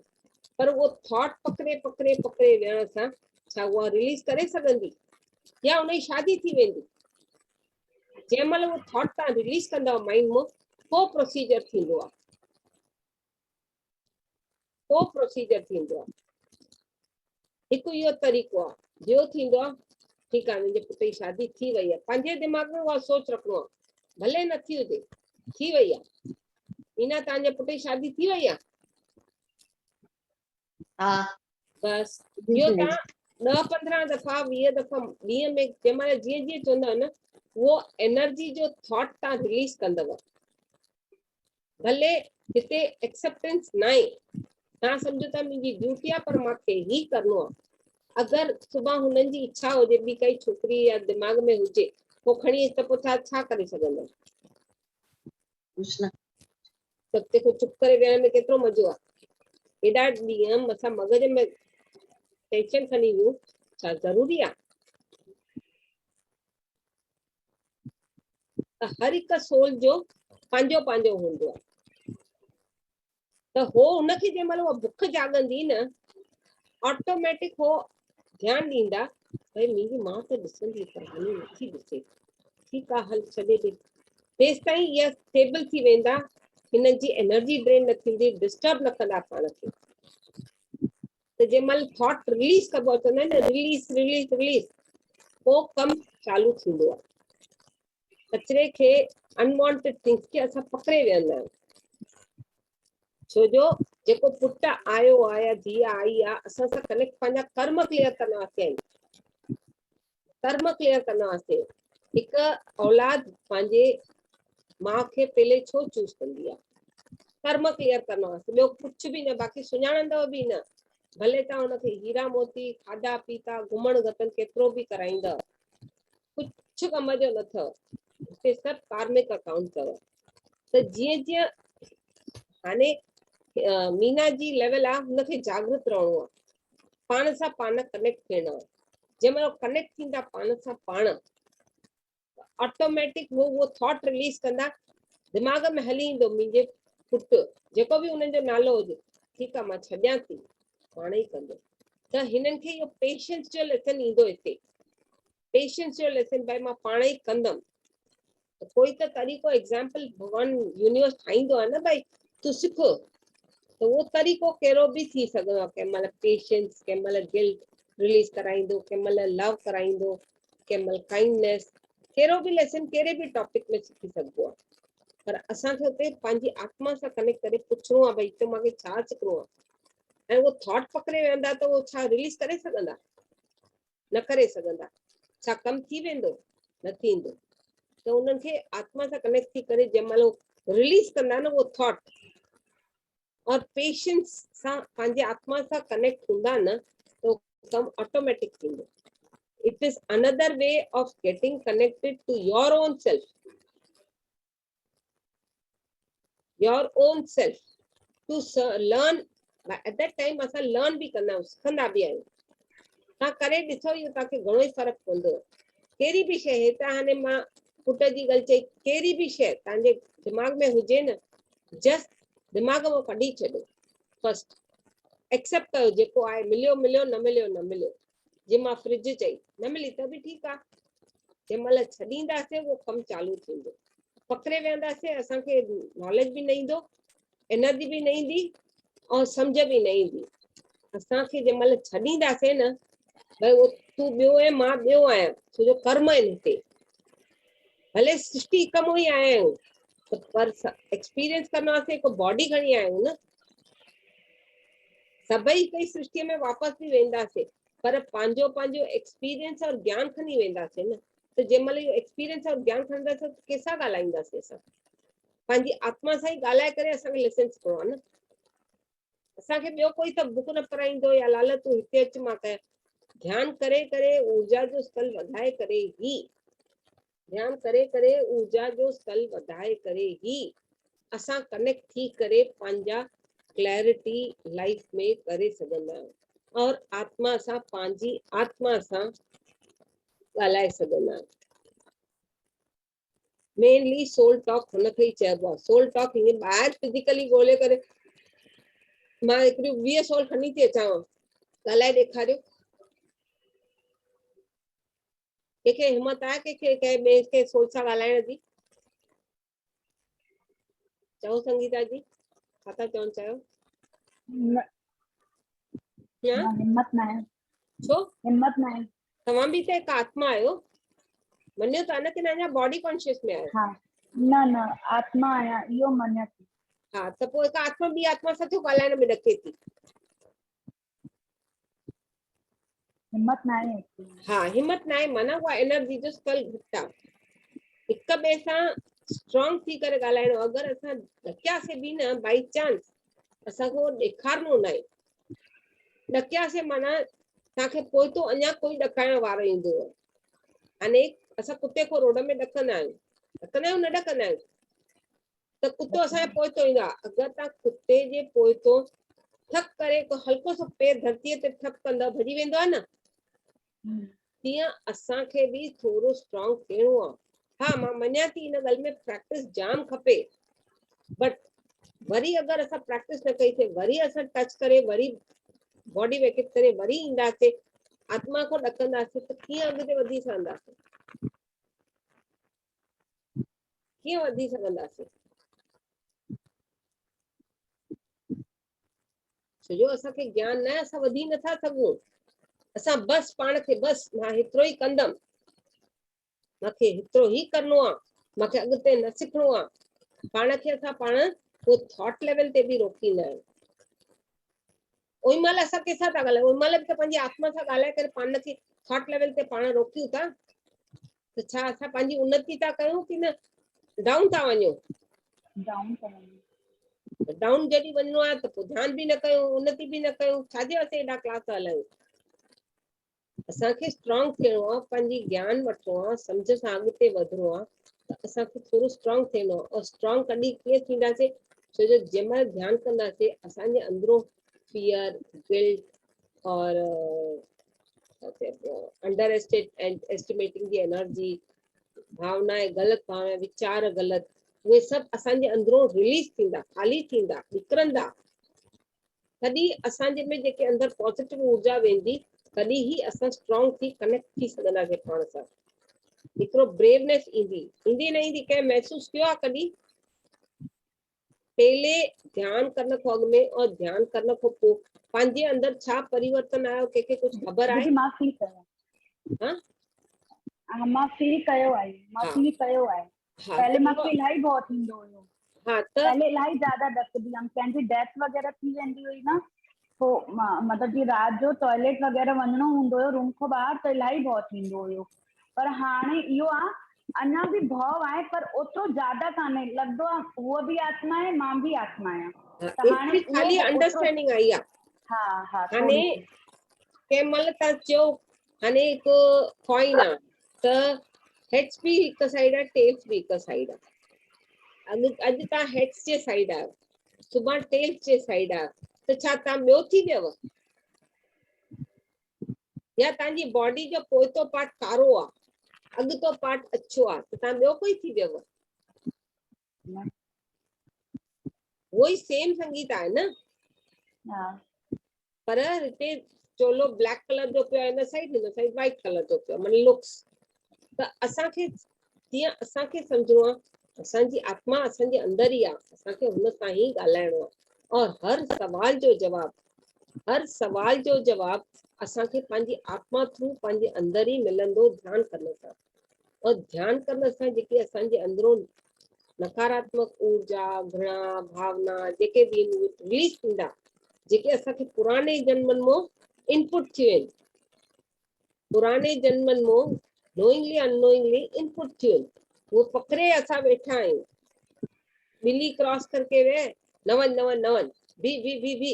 Speaker 4: पर उहो थॉट पकड़े विहण सां छा उहा रिलीज करे सघंदी, या उनजी शादी थी वेंदी? जंहिं महिल उहो थॉट तव्हां रिलीज कंदव माइंड मां, पोइ प्रोसीजर थींदो आहे, हिकु इहो तरीक़ो आहे। ॿियो थींदो आहे, ठीकु आहे मुंहिंजे पुट जी शादी थी वई आहे, पंहिंजे दिमाग़ में उहा सोच रखणो आहे, भले न थी हुजे, थी वई आहे। मीना तव्हांजे पुट जी शादी थी वई आहे?
Speaker 6: हा।
Speaker 4: बस ॿियो तव्हां 10-15 दफ़ा 20 दफ़ा ॾींहं में जंहिं महिल जीअं चवंदव न, उहो एनर्जी जो थॉट तव्हां रिलीज कंदव। भले हिते एक्सेप्टेंस न आहे, तव्हां सम्झो था मुंहिंजी ड्यूटी आहे, पर मूंखे ई करिणो आहे। अगरि सुभाणे हुननि जी इच्छा हुजे, ॿी काई छोकिरी या दिमाग़ में हुजे, पोइ खणी त पोइ छा करे सघंदव?
Speaker 6: कुछ न।
Speaker 4: त तंहिंखो चुप करे वेहण में केतिरो मज़ो आहे। एॾा ॾींहं असां मगज में टेंशन खणी वियूं, छा ज़रूरी आहे? त हर हिक सोल जो पंहिंजो पंहिंजो हूंदो आहे। त हो उनखे जंहिं महिल उहा बुख जाॻंदी न, ऑटोमेटिक हो ध्यानु ॾींदा, भई मुंहिंजी माउ त ॾिसंदी पर हाणे नथी ॾिसे, ठीकु आहे हल छॾे ॾे। तेसि ताईं इहा स्टेबल थी वेंदा, हिननि जी एनर्जी ड्रेन न थींदी, डिस्टर्ब न कंदा पाण खे। त जंहिं महिल थॉट रिलीज कबो आहे, चवंदा आहिनि न रिलीज रिलीज रिलीज, पोइ कमु चालू थींदो आहे। कचिरे खे, अनवांटेड थिंग्स खे असां पकड़े विहंदा आहियूं। छो जो जेको पुटु आयो आहे या धीअ आई आहे, असां सां कनेक्ट पंहिंजा कर्म क्लियर करण वास्ते आहिनि। कर्म क्लियर करण वास्ते हिकु औलाद पंहिंजे माउ खे पहले छो चूज़ कंदी आहे? कर्म क्लियर करण वास्ते, ॿियो कुझु बि न, बाक़ी सुञाणंदव बि न। भले तव्हां हुनखे हीरा मोती, खाधा पीता, घुमण गतन केतिरो बि कराईंदव, कुझु कम जो न अथव। हिते सभु कार्मिक अकाउंट अथव। त जीअं जीअं हाणे मीना जी लेवल आहे, हुनखे जागृत रहणो आहे, पाण सां पाण कनेक्ट थियणो आहे। जंहिं महिल कनेक्ट थींदा पाण सां पाण, ऑटोमेटिक उहो थॉट रिलीज कंदा, दिमाग़ में हली ईंदो मुंहिंजे पुटु, जेको बि हुननि जो नालो हुजे, ठीकु आहे मां छॾियां थी, पाण ई कंदो। त हिननि खे इहो पेशेंस जो लेसन ईंदो हिते, पेशेंस जो लेसन, भाई मां पाण ई कंदमि। त कोई त तरीक़ो एग्जाम्पल भॻवान यूनिवर्स ठाहींदो आहे न, भाई तूं सिख। त उहो तरीक़ो कहिड़ो बि थी सघंदो आहे। कंहिं महिल पेशेंस, कंहिं महिल गिल्ट रिलीज कराईंदो, कंहिं महिल लव कराईंदो, कंहिं महिल काइंडनेस, कहिड़ो बि लेसन कहिड़े बि टॉपिक में सिखी सघिबो आहे। पर असांखे हुते पंहिंजी आत्मा सां कनेक्ट करे पुछणो आहे, भई हिते मूंखे छा सिखणो आहे। ऐं उहो थॉट पकड़े वेंदा त उहो छा रिलीज करे सघंदा? न करे सघंदा। छा कमु थी वेंदो? न थींदो। त उन्हनि खे आत्मा सां कनेक्ट थी करे जंहिं महिल रिलीज कंदा न उहो थॉट, और पेशेंस सां पंहिंजे आत्मा सां कनेक्ट हूंदा न, त उहो कमु ऑटोमेटिक थींदो। It is another way of getting connected to your own self. Your own self. To learn, at that time असां learn बि कंदा आहियूं, सिखंदा बि आहियूं। तव्हां करे ॾिसो, इहो तव्हांखे घणो ई फ़र्क़ु पवंदो। कहिड़ी बि शइ, हितां हाणे मां पुट जी ॻाल्हि चई, कहिड़ी बि शइ तव्हांजे दिमाग़ में हुजे न, जस्ट दिमाग़ मां कढी छॾो। फर्स्ट एक्सेप्ट कयो, जेको आहे मिलियो मिलियो, न मिलियो न मिलियो। जे मां फ्रिज चई, न मिली त बि ठीकु आहे। जंहिं महिल छॾींदासीं उहो कमु चालू थींदो। पकड़े वेहंदासीं, असांखे नॉलेज बि न ईंदो, एनर्जी बि न ईंदी, ऐं सम्झ बि न ईंदी। असांखे जंहिं महिल छॾींदासीं न, भई उहो तूं ॿियो आहे, मां ॿियो आहियां, छो जो कर्म आहिनि हिते। भले सृष्टि हिक में ई आया आहियूं, पर एक्सपीरियंस करण वास्ते हिकु बॉडी खणी आया आहियूं न। सभई हिकु ई सृष्टि में वापसि बि वेंदासीं, पर पंहिंजो पंहिंजो एक्सपीरियंस और ज्ञान खणी वेंदासीं न। त जंहिं महिल इहो एक्सपीरियंस और ज्ञान खणंदासीं, कंहिंसां ॻाल्हाईंदासीं असां? पंहिंजी आत्मा सां ई ॻाल्हाए करे असांखे लेसन सिखणो आहे न। असांखे ॿियो कोई त बुक न पढ़ाईंदो या लाल तूं हिते अच मां कयां। ध्यानु करे करे ऊर्जा जो स्तर वधाए करे ई, ध्यानु करे करे ऊर्जा जो स्तर वधाए करे ई असां कनेक्ट थी करे पंहिंजा क्लैरिटी लाइफ में करे सघंदा आहियूं, और आत्मा सां, पंहिंजी आत्मा सां ॻाल्हाए सघंदा आहियूं। मेनली सोल टॉक हुनखे ई चइबो आहे। सोल टॉक हीअं ॿाहिरि फिजिकली ॻोल्हे करे, मां हिकिड़ी 20 सोल खणी थी अचां, ॻाल्हाए ॾेखारियो। कंहिंखे हिमत आहे कंहिंखे कंहिं ॿिए खे सोल सां ॻाल्हाइण जी? चओ संगीता जी, छा था चवणु चाहियो?
Speaker 5: न,
Speaker 4: या
Speaker 5: हिम्मत न आहे,
Speaker 4: छो?
Speaker 5: हिम्मत न आहे।
Speaker 4: तव्हां बि त हिकु आत्मा आहियो, मञियो था न कि न अञा बॉडी कॉन्शियस में आहियो?
Speaker 5: हा, न न आत्मा आहियां, इहो मञिया थी।
Speaker 4: हा, त पोइ हिकु आत्मा ॿी आत्मा सां छो ॻाल्हाइण में ॾके थी?
Speaker 5: हिम्मत न आहे।
Speaker 4: हा, हिम्मत न आहे, माना उहा एनर्जी जो स्तर घटि आहे। हिक ॿिए सां स्ट्रॉन्ग थी करे ॻाल्हाइणो। अगरि असां ॾकियासीं बि न, बाई चांस असांखे उहो ॾेखारिणो न आहे। ॾकियासीं माना तव्हांखे पोइ तो अञा कोई ॾकाइण वारो ईंदो। हाणे असां कुते को रोड में ॾकंदा आहियूं, ॾकंदा आहियूं न ॾकंदा आहियूं? त कुतो असांजे पोइतो ईंदो आहे। अगरि तव्हां कुते जे पोइतो थक करे को हल्को सो पेर धरतीअ ते थक कंदा भॼी वेंदो आहे न, तीअं असांखे बि थोरो स्ट्रॉन्ग थियणो आहे। हा मां मञा थी इन ॻाल्हि में प्रैक्टिस जाम खपे, बट वरी अगरि असां प्रैक्टिस न कईसीं, वरी असां टच करे, वरी बॉडी वेकेट करे वरी ईंदासीं, आत्मा को ॾकंदासीं, त कीअं अॻिते वधी सघंदासीं, कीअं वधी सघंदासीं? छोजो असांखे ज्ञान न आहे, असां वधी नथा सघूं। असां बस पाण खे बस मां हेतिरो ई कंदमि, मूंखे हेतिरो ई करिणो आहे, मूंखे अॻिते न सिखणो आहे, पाण खे असां पाण उहो थॉट लेवल ते बि रोकींदा आहियूं। ओई महिल असां कंहिंसां था ॻाल्हायूं, ओई महिल बि त पंहिंजी आत्मा सां ॻाल्हाए करे पाण खे थॉट लेवल ते पाण रोकियूं था। त छा असां पंहिंजी उन्नति था कयूं की न डाउन था वञूं? डाउन जॾहिं वञिणो आहे त पोइ ध्यानु बि न कयूं, उन्नति बि न कयूं, छाजे वास्ते हेॾा क्लास हलायूं? असांखे स्ट्रॉन्ग थियणो आहे, पंहिंजी ज्ञान वठिणो आहे, सम्झ सां अॻिते वधिणो आहे, त असांखे थोरो स्ट्रॉन्ग थियणो आहे। और स्ट्रॉन्ग कॾहिं कीअं थींदासीं? छो जो जंहिं महिल ध्यानु कंदासीं असांजे अंदरो फियर, गिल्ट और अंडर एस्टिमेटिंग जी एनर्जी, भावनाएं ग़लति, भावना विचार ग़लति, उहे सभु असांजे अंदरो रिलीज थींदा, ख़ाली थींदा, निकिरंदा। तॾहिं असांजे में जेके अंदरि पॉजिटिव ऊर्जा वेंदी, तॾहिं ई असां स्ट्रॉन्ग थी कनेक्ट थी सघंदासीं पाण सां। हिकिड़ो ब्रेवनेस ईंदी, ईंदी न ईंदी, कंहिं महसूस कयो आहे कॾहिं? पहले ध्यान करण खां अॻु में और ध्यान करण खां पोइ पंहिंजे अंदरि छा परिवर्तन आयो, कंहिंखे कुझु ख़बर आहे?
Speaker 5: दीदी मां फील कयो
Speaker 4: हाँ?
Speaker 5: मां फील कयो आहे,
Speaker 4: हाँ। हाँ,
Speaker 5: पहले
Speaker 4: त
Speaker 5: मूंखे इलाही भउ थींदो हुयो।
Speaker 4: हाँ, त
Speaker 5: पहले इलाही ज्यादा ॾकंदी हुयमि, कंहिंजी डेथ वग़ैरह थी वेंदी हुई न, पोइ मतिलबु जीअं राति जो टॉयलेट वग़ैरह वञिणो हूंदो हुयो रूम खां ॿाहिरि, त इलाही भउ थींदो हुयो। पर हाणे इहो आहे, अञा बि भउ आहे, पर ओतिरो ज्यादा कान्हे, लॻंदो आहे उहा बि आत्मा आहे, मां बि आत्मा आहियां। त हाणे
Speaker 4: एतिरी ख़ाली
Speaker 5: उहो
Speaker 4: अंडरस्टैंडिंग आई आहे।
Speaker 5: हा हा,
Speaker 4: हाणे कंहिं महिल तव्हां चयो, हाणे हिकु कॉइन आहे त हेड्स बि हिकु साइड आहे, टेल्स बि हिकु साइड आहे। अॼु तव्हां हेड्स जे साइड आहियो, सुभाणे टेल्स जे साइड आहियो, त छा तव्हां ॿियो थी वियव? या तव्हांजी बॉडी जो पोइतो पार्ट कारो आहे, अॻितो पार्ट अछो आहे, त तव्हां ॿियो कोई थी वियव? उहो ई सेम संगीत आहे न। पर हिते चोलो ब्लैक कलर जो पियो आहे हिन साइड वाइट कलर जो पियो आहे, माने लुक्स। त असांखे जीअं असांखे सम्झणो आहे, असांजी आत्मा असांजे अंदर ई आहे, असांखे हुन सां ई ॻाल्हाइणो आहे। और हर सवाल जो जवाब असांखे पंहिंजी आत्मा थ्रू पंहिंजे अंदर ई मिलंदो ध्यानु करण सां। और ध्यानु करण सां जेके असांजे अंदरो नकारात्मक ऊर्जा, घृणा, भावना जेके बि रिलीज थींदा, जेके असांखे पुराने जन्मनि मां इनपुट थी आहिनि, पुराने जन्मनि मां नोइंगली अननोइंगली इनपुट थी आहिनि, उहो पकड़े असां वेठा आहियूं। ॿिली क्रॉस करके वे, न वञ, भी।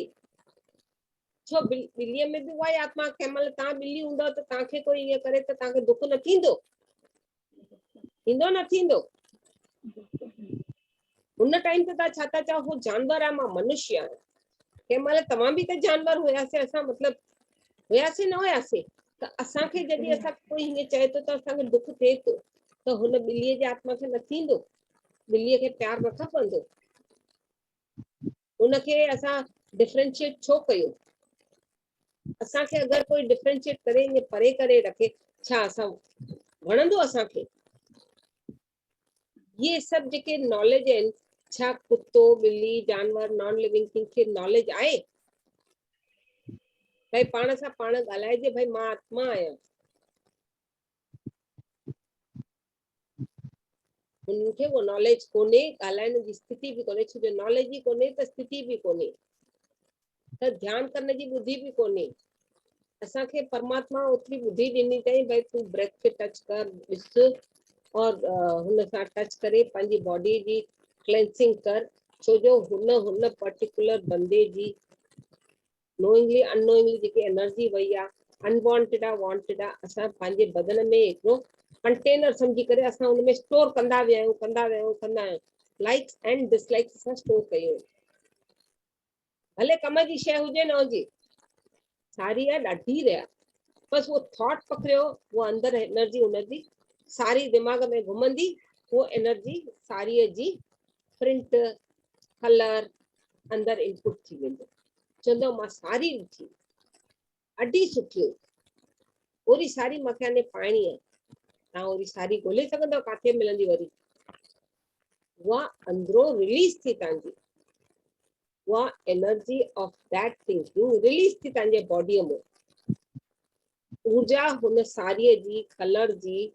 Speaker 4: छो ॿिलीअ में बि उहा ई आत्मा, कंहिं महिल तव्हां ॿिली हूंदव त तव्हांखे कोई ईअं करे त तव्हांखे दुख न थींदो? थींदो न थींदो? हुन टाइम ते तव्हां छा था चओ, हू जानवर आहे, मां मनुष्य आहियां। कंहिं महिल तव्हां बि त जानवर हुयासीं, असां मतिलबु हुयासीं न हुयासीं? त असांखे जॾहिं असां कोई हीअं चए थो त असांखे दुख थिए थो, त हुन ॿिलीअ जे आत्मा खे न थींदो? ॿिलीअ खे प्यार न खपंदो? उनखे असां डिफरेंशिएट छो कयूं? असांखे अगरि कोई डिफरेंशिएट करे ईअं परे करे रखे, छा असां वणंदो असांखे? ये सभु जेके नॉलेज आहिनि, छा कुतो, ॿिली, जानवर, नॉन लिविंग थिंग खे नॉलेज आहे? भाई पाण सां पाण ॻाल्हाइजे, भाई मां आत्मा आहियां। उनखे वो नॉलेज कोन्हे, ॻाल्हाइण जी स्थिति बि कोन्हे, छो जो नॉलेज ई कोन्हे त स्थिति बि कोन्हे, त ध्यानु करण जी ॿुद्धि बि कोन्हे। असांखे परमात्मा ओतिरी ॿुद्धि ॾिनी अथई, भाई तूं ब्रेथ खे टच कर, ॾिस और हुन सां टच करे पंहिंजी बॉडी जी क्लेंसिंग कर, छो जो हुन पर्टिकुलर बंदे जी नोइंगली अननोइंगली जेकी एनर्जी वई आहे, अनवांटेड आहे, वांटेड आहे, असां पंहिंजे बदन में हिकिड़ो कंटेनर सम्झी करे असां हुन में स्टोर कंदा विया आहियूं। लाइक्स एंड डिसलाइक्स असां स्टोर कयूं। भले कम जी शइ हुजे न हुजे, सारी आहे ॾाढी रहा, बस वो थॉट पकड़ियो, वो अंदर एनर्जी उनजी सारी दिमाग में घुमंदी, वो एनर्जी सारी जी प्रिंट कलर अंदर इनपुट थी वेंदो। चवंदो मां साड़ी ॾिठी, ॾाढी सुठी हुई, ओड़ी साड़ी मूंखे हाणे पाइणी आहे। तव्हां ओड़ी साड़ी ॻोल्हे सघंदव किथे मिलंदी वरी? उहा अंदरो रिलीज थी तव्हांजी, उहा energy of that thinking release थी तव्हांजे बॉडीअ में। ऊर्जा हुन साड़ीअ जी कलर जी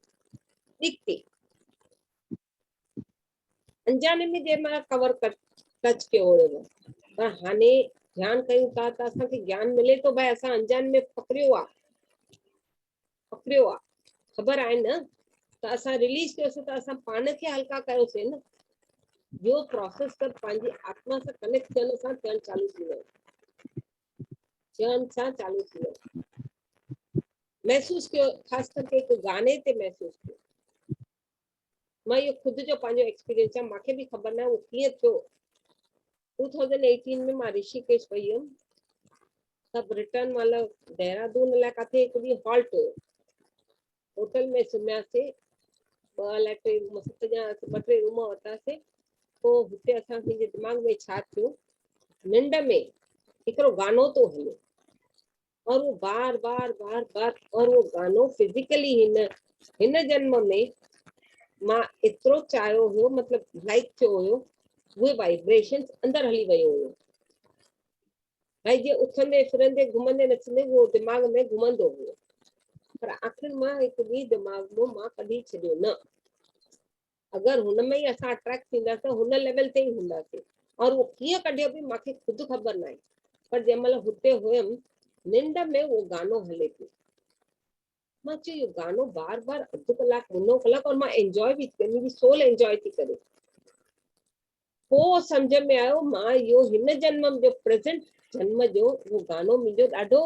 Speaker 4: निकिती। अंजाने में जंहिं महिल कवर टच कयो हुयो, पर हाणे ध्यानु कयूं था त असांखे ज्ञान मिले थो, भाई असां अंजान में पकड़ियो आहे, ख़बर आहे न, त असां रिलीज कयोसीं त असां पाण खे हल्का कयोसीं न। इहो प्रोसेस त पंहिंजी आत्मा सां कनेक्ट थियण सां थियणु चालू थी वियो, थियण सां चालू थी वियो। महसूस कयो, ख़ासि करके हिकु गाने ते महसूस कयो। मां इहो ख़ुदि जो पंहिंजो एक्सपीरियंस आहे, मूंखे बि ख़बर न आहे उहो कीअं थियो। 2018 में मां ऋषिकेश वई हुयमि, सभु रिटर्न महिल देहरादून लाइ किथे हिकु ॾींहुं हॉल्ट हुयो, होटल में सुम्हियासीं, 2 अलाए 3 रूम 7 ॼणा 2 3 रूम वरितासीं। पोइ हुते असांखे जे दिमाग़ में छा थियो, निंड में हिकिड़ो गानो थो हले, और वो बार बार बार बार, और वो गानो फिजिकली हिन जन्म में मां एतिरो चाहियो हुयो, मतिलबु लाइक थियो हुयो, उहे वाइब्रेशन्स अंदरि हली वियो हुयो। भाई जीअं उथंदे फिरंदे घुमंदे नचंदे उहो दिमाग़ में घुमंदो हुयो, पर आख़िर मां हिकु ॾींहुं दिमाग़ में मां कढी छॾियो न। अगरि हुन में ई असां अट्रैक्ट थींदासीं, हुन लेवल ते ई हूंदासीं, और उहो कीअं कढियो बि मूंखे ख़ुदि ख़बर न आहे। पर जंहिं महिल हुते हुयमि, निंड में उहो गानो हले पियो, मां चयो इहो गानो बार बार अधु कलाकु मुनो कलाकु, और मां एंजॉय बि थी, मुंहिंजी सोल एंजॉय थी करे। पोइ सम्झ में आयो मां इहो हिन जन्म जो प्रेज़ेंट जन्म जो उहो गानो मुंहिंजो ॾाढो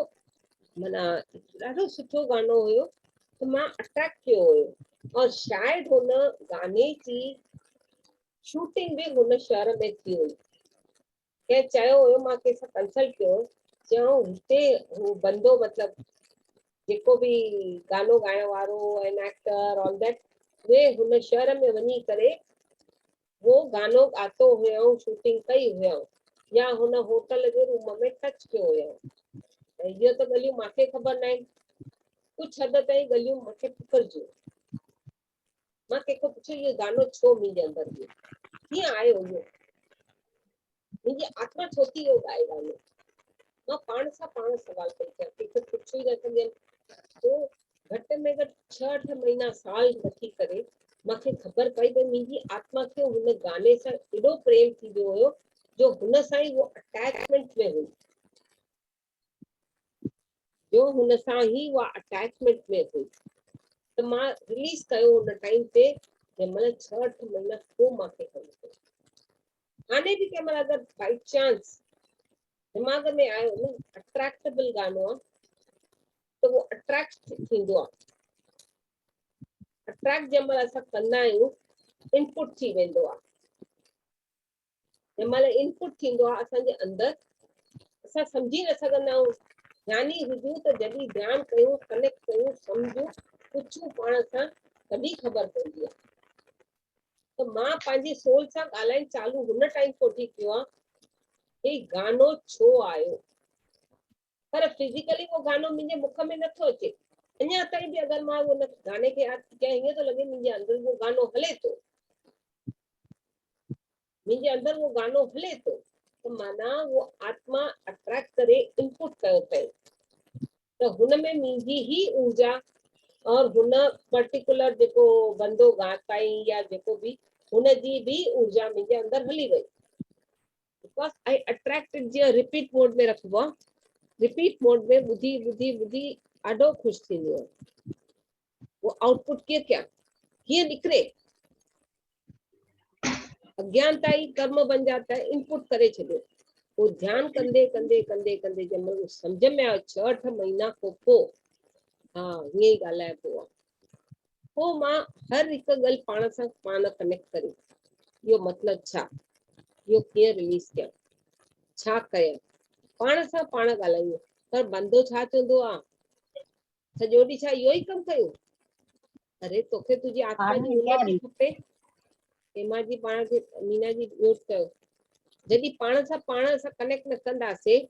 Speaker 4: माना ॾाढो सुठो गानो हुयो, त मां अट्रैक्ट कयो हुयो। और शायदि हुन गाने जी शूटिंग बि हुन शहर में थी हुई। कंहिं चयो हुयो, मां कंहिंसां कंसल्ट कयो, चयो हिते हू बंदो मतिलबु जेको बि गानो ॻाइण वारो एंड एक्टर ऑल दैट, उहे हुन शहर में वञी करे वो गानो ॻातो हुयऊं, शूटिंग कई हुयऊं, या हुन होटल जे रूम में टच कयो हुयऊं। इहो त ॻाल्हियूं मूंखे ख़बर न आहिनि, कुझु हद ताईं ॻाल्हियूं मूंखे फिकरजियूं। मां कंहिंखां पुछियो इहो गानो छो मुंहिंजे अंदरि हुयो, कीअं आयो इहो, मुंहिंजी आत्मा छो थी इहो ॻाए गानो। मां पाण सां पाण सवाल पई कयां, कंहिंखे पुछी न सघियमि। पोइ घटि में घटि 6-8 महीना साल वठी करे मूंखे ख़बर पई त मुंहिंजी आत्मा खे हुन गाने सां एॾो प्रेम थी वियो हुयो, जो हुन सां ई उहो अटैचमेंट में हुई, जो हुन सां ई उहा अटैचमेंट में हुई। त मां रिलीज कयो उन टाइम ते, जंहिं महिल 6-8 महीना पोइ मूंखे ख़बर पई। हाणे बि कंहिं महिल अगरि बाई चांस दिमाग़ में आयो न, अट्रैक्टेबल गानो आहे, त उहो अट्रैक्ट थींदो आहे। अट्रैक्ट जंहिं महिल असां कंदा आहियूं, इनपुट थी वेंदो आहे। जंहिं महिल इनपुट थींदो आहे असांजे अंदरि, असां सम्झी न सघंदा आहियूं। ध्यानी हुजूं त जॾहिं ध्यानु कयूं, कनेक्ट कयूं, सम्झूं, पुछूं पाण सां, तॾहिं ख़बर पवंदी आहे। त मां पंहिंजी सोल सां ॻाल्हाइण चालू हुन टाइम कोठी कयो आहे, हे गानो छो आयो, पर फिजिकली वो गानो मुंहिंजे मुख में नथो अचे। अञा ताईं बि अगरि मां उन गाने खे यादि कयां, हीअं थो लॻे मुंहिंजे अंदरि वो गानो हले थो, मुंहिंजे अंदरि वो गानो हले थो, त माना वो आत्मा अट्रैक्ट करे इनपुट कयो अथई, त हुन में मुंहिंजी ई ऊर्जा और हुन पर्टिकुलर जेको बंदो ॻाताई या जेको बि, हुनजी बि ऊर्जा मुंहिंजे अंदरि हली वई। बिकॉज आई अट्रैक्टेड, जीअं रिपीट मोड में रखिबो आहे, रिपीट मोड में ॿुधी ॿुधी ॿुधी ॾाढो ख़ुशि थींदो आहे। वो आउटपुट कीअं निकिरे, अज्ञानता ही कर्म बन जाता है, इनपुट करे छॾियो। वो ध्यानु कंदे कंदे कंदे कंदे जंहिं महिल सम्झ में आयो 6-8 महीना खां पोइ, हा हीअं ई ॻाल्हाए पोइ मां हर हिकु ॻाल्हि पाण सां पाण कनेक्ट करी, इहो मतिलबु छा, इहो कीअं रिलीज कयां, छा कयां, पाण सां पाण ॻाल्हायूं। पर बंदो छा चवंदो आहे, सॼो ॾींहुं छा इहो ई कमु कयूं? अरे तोखे तुंहिंजी आत्मा जी उन्नति खपे। हेमा जी पाण खे, मीना जी म्यूट कयो। जॾहिं पाण सां पाण असां कनेक्ट न कंदासीं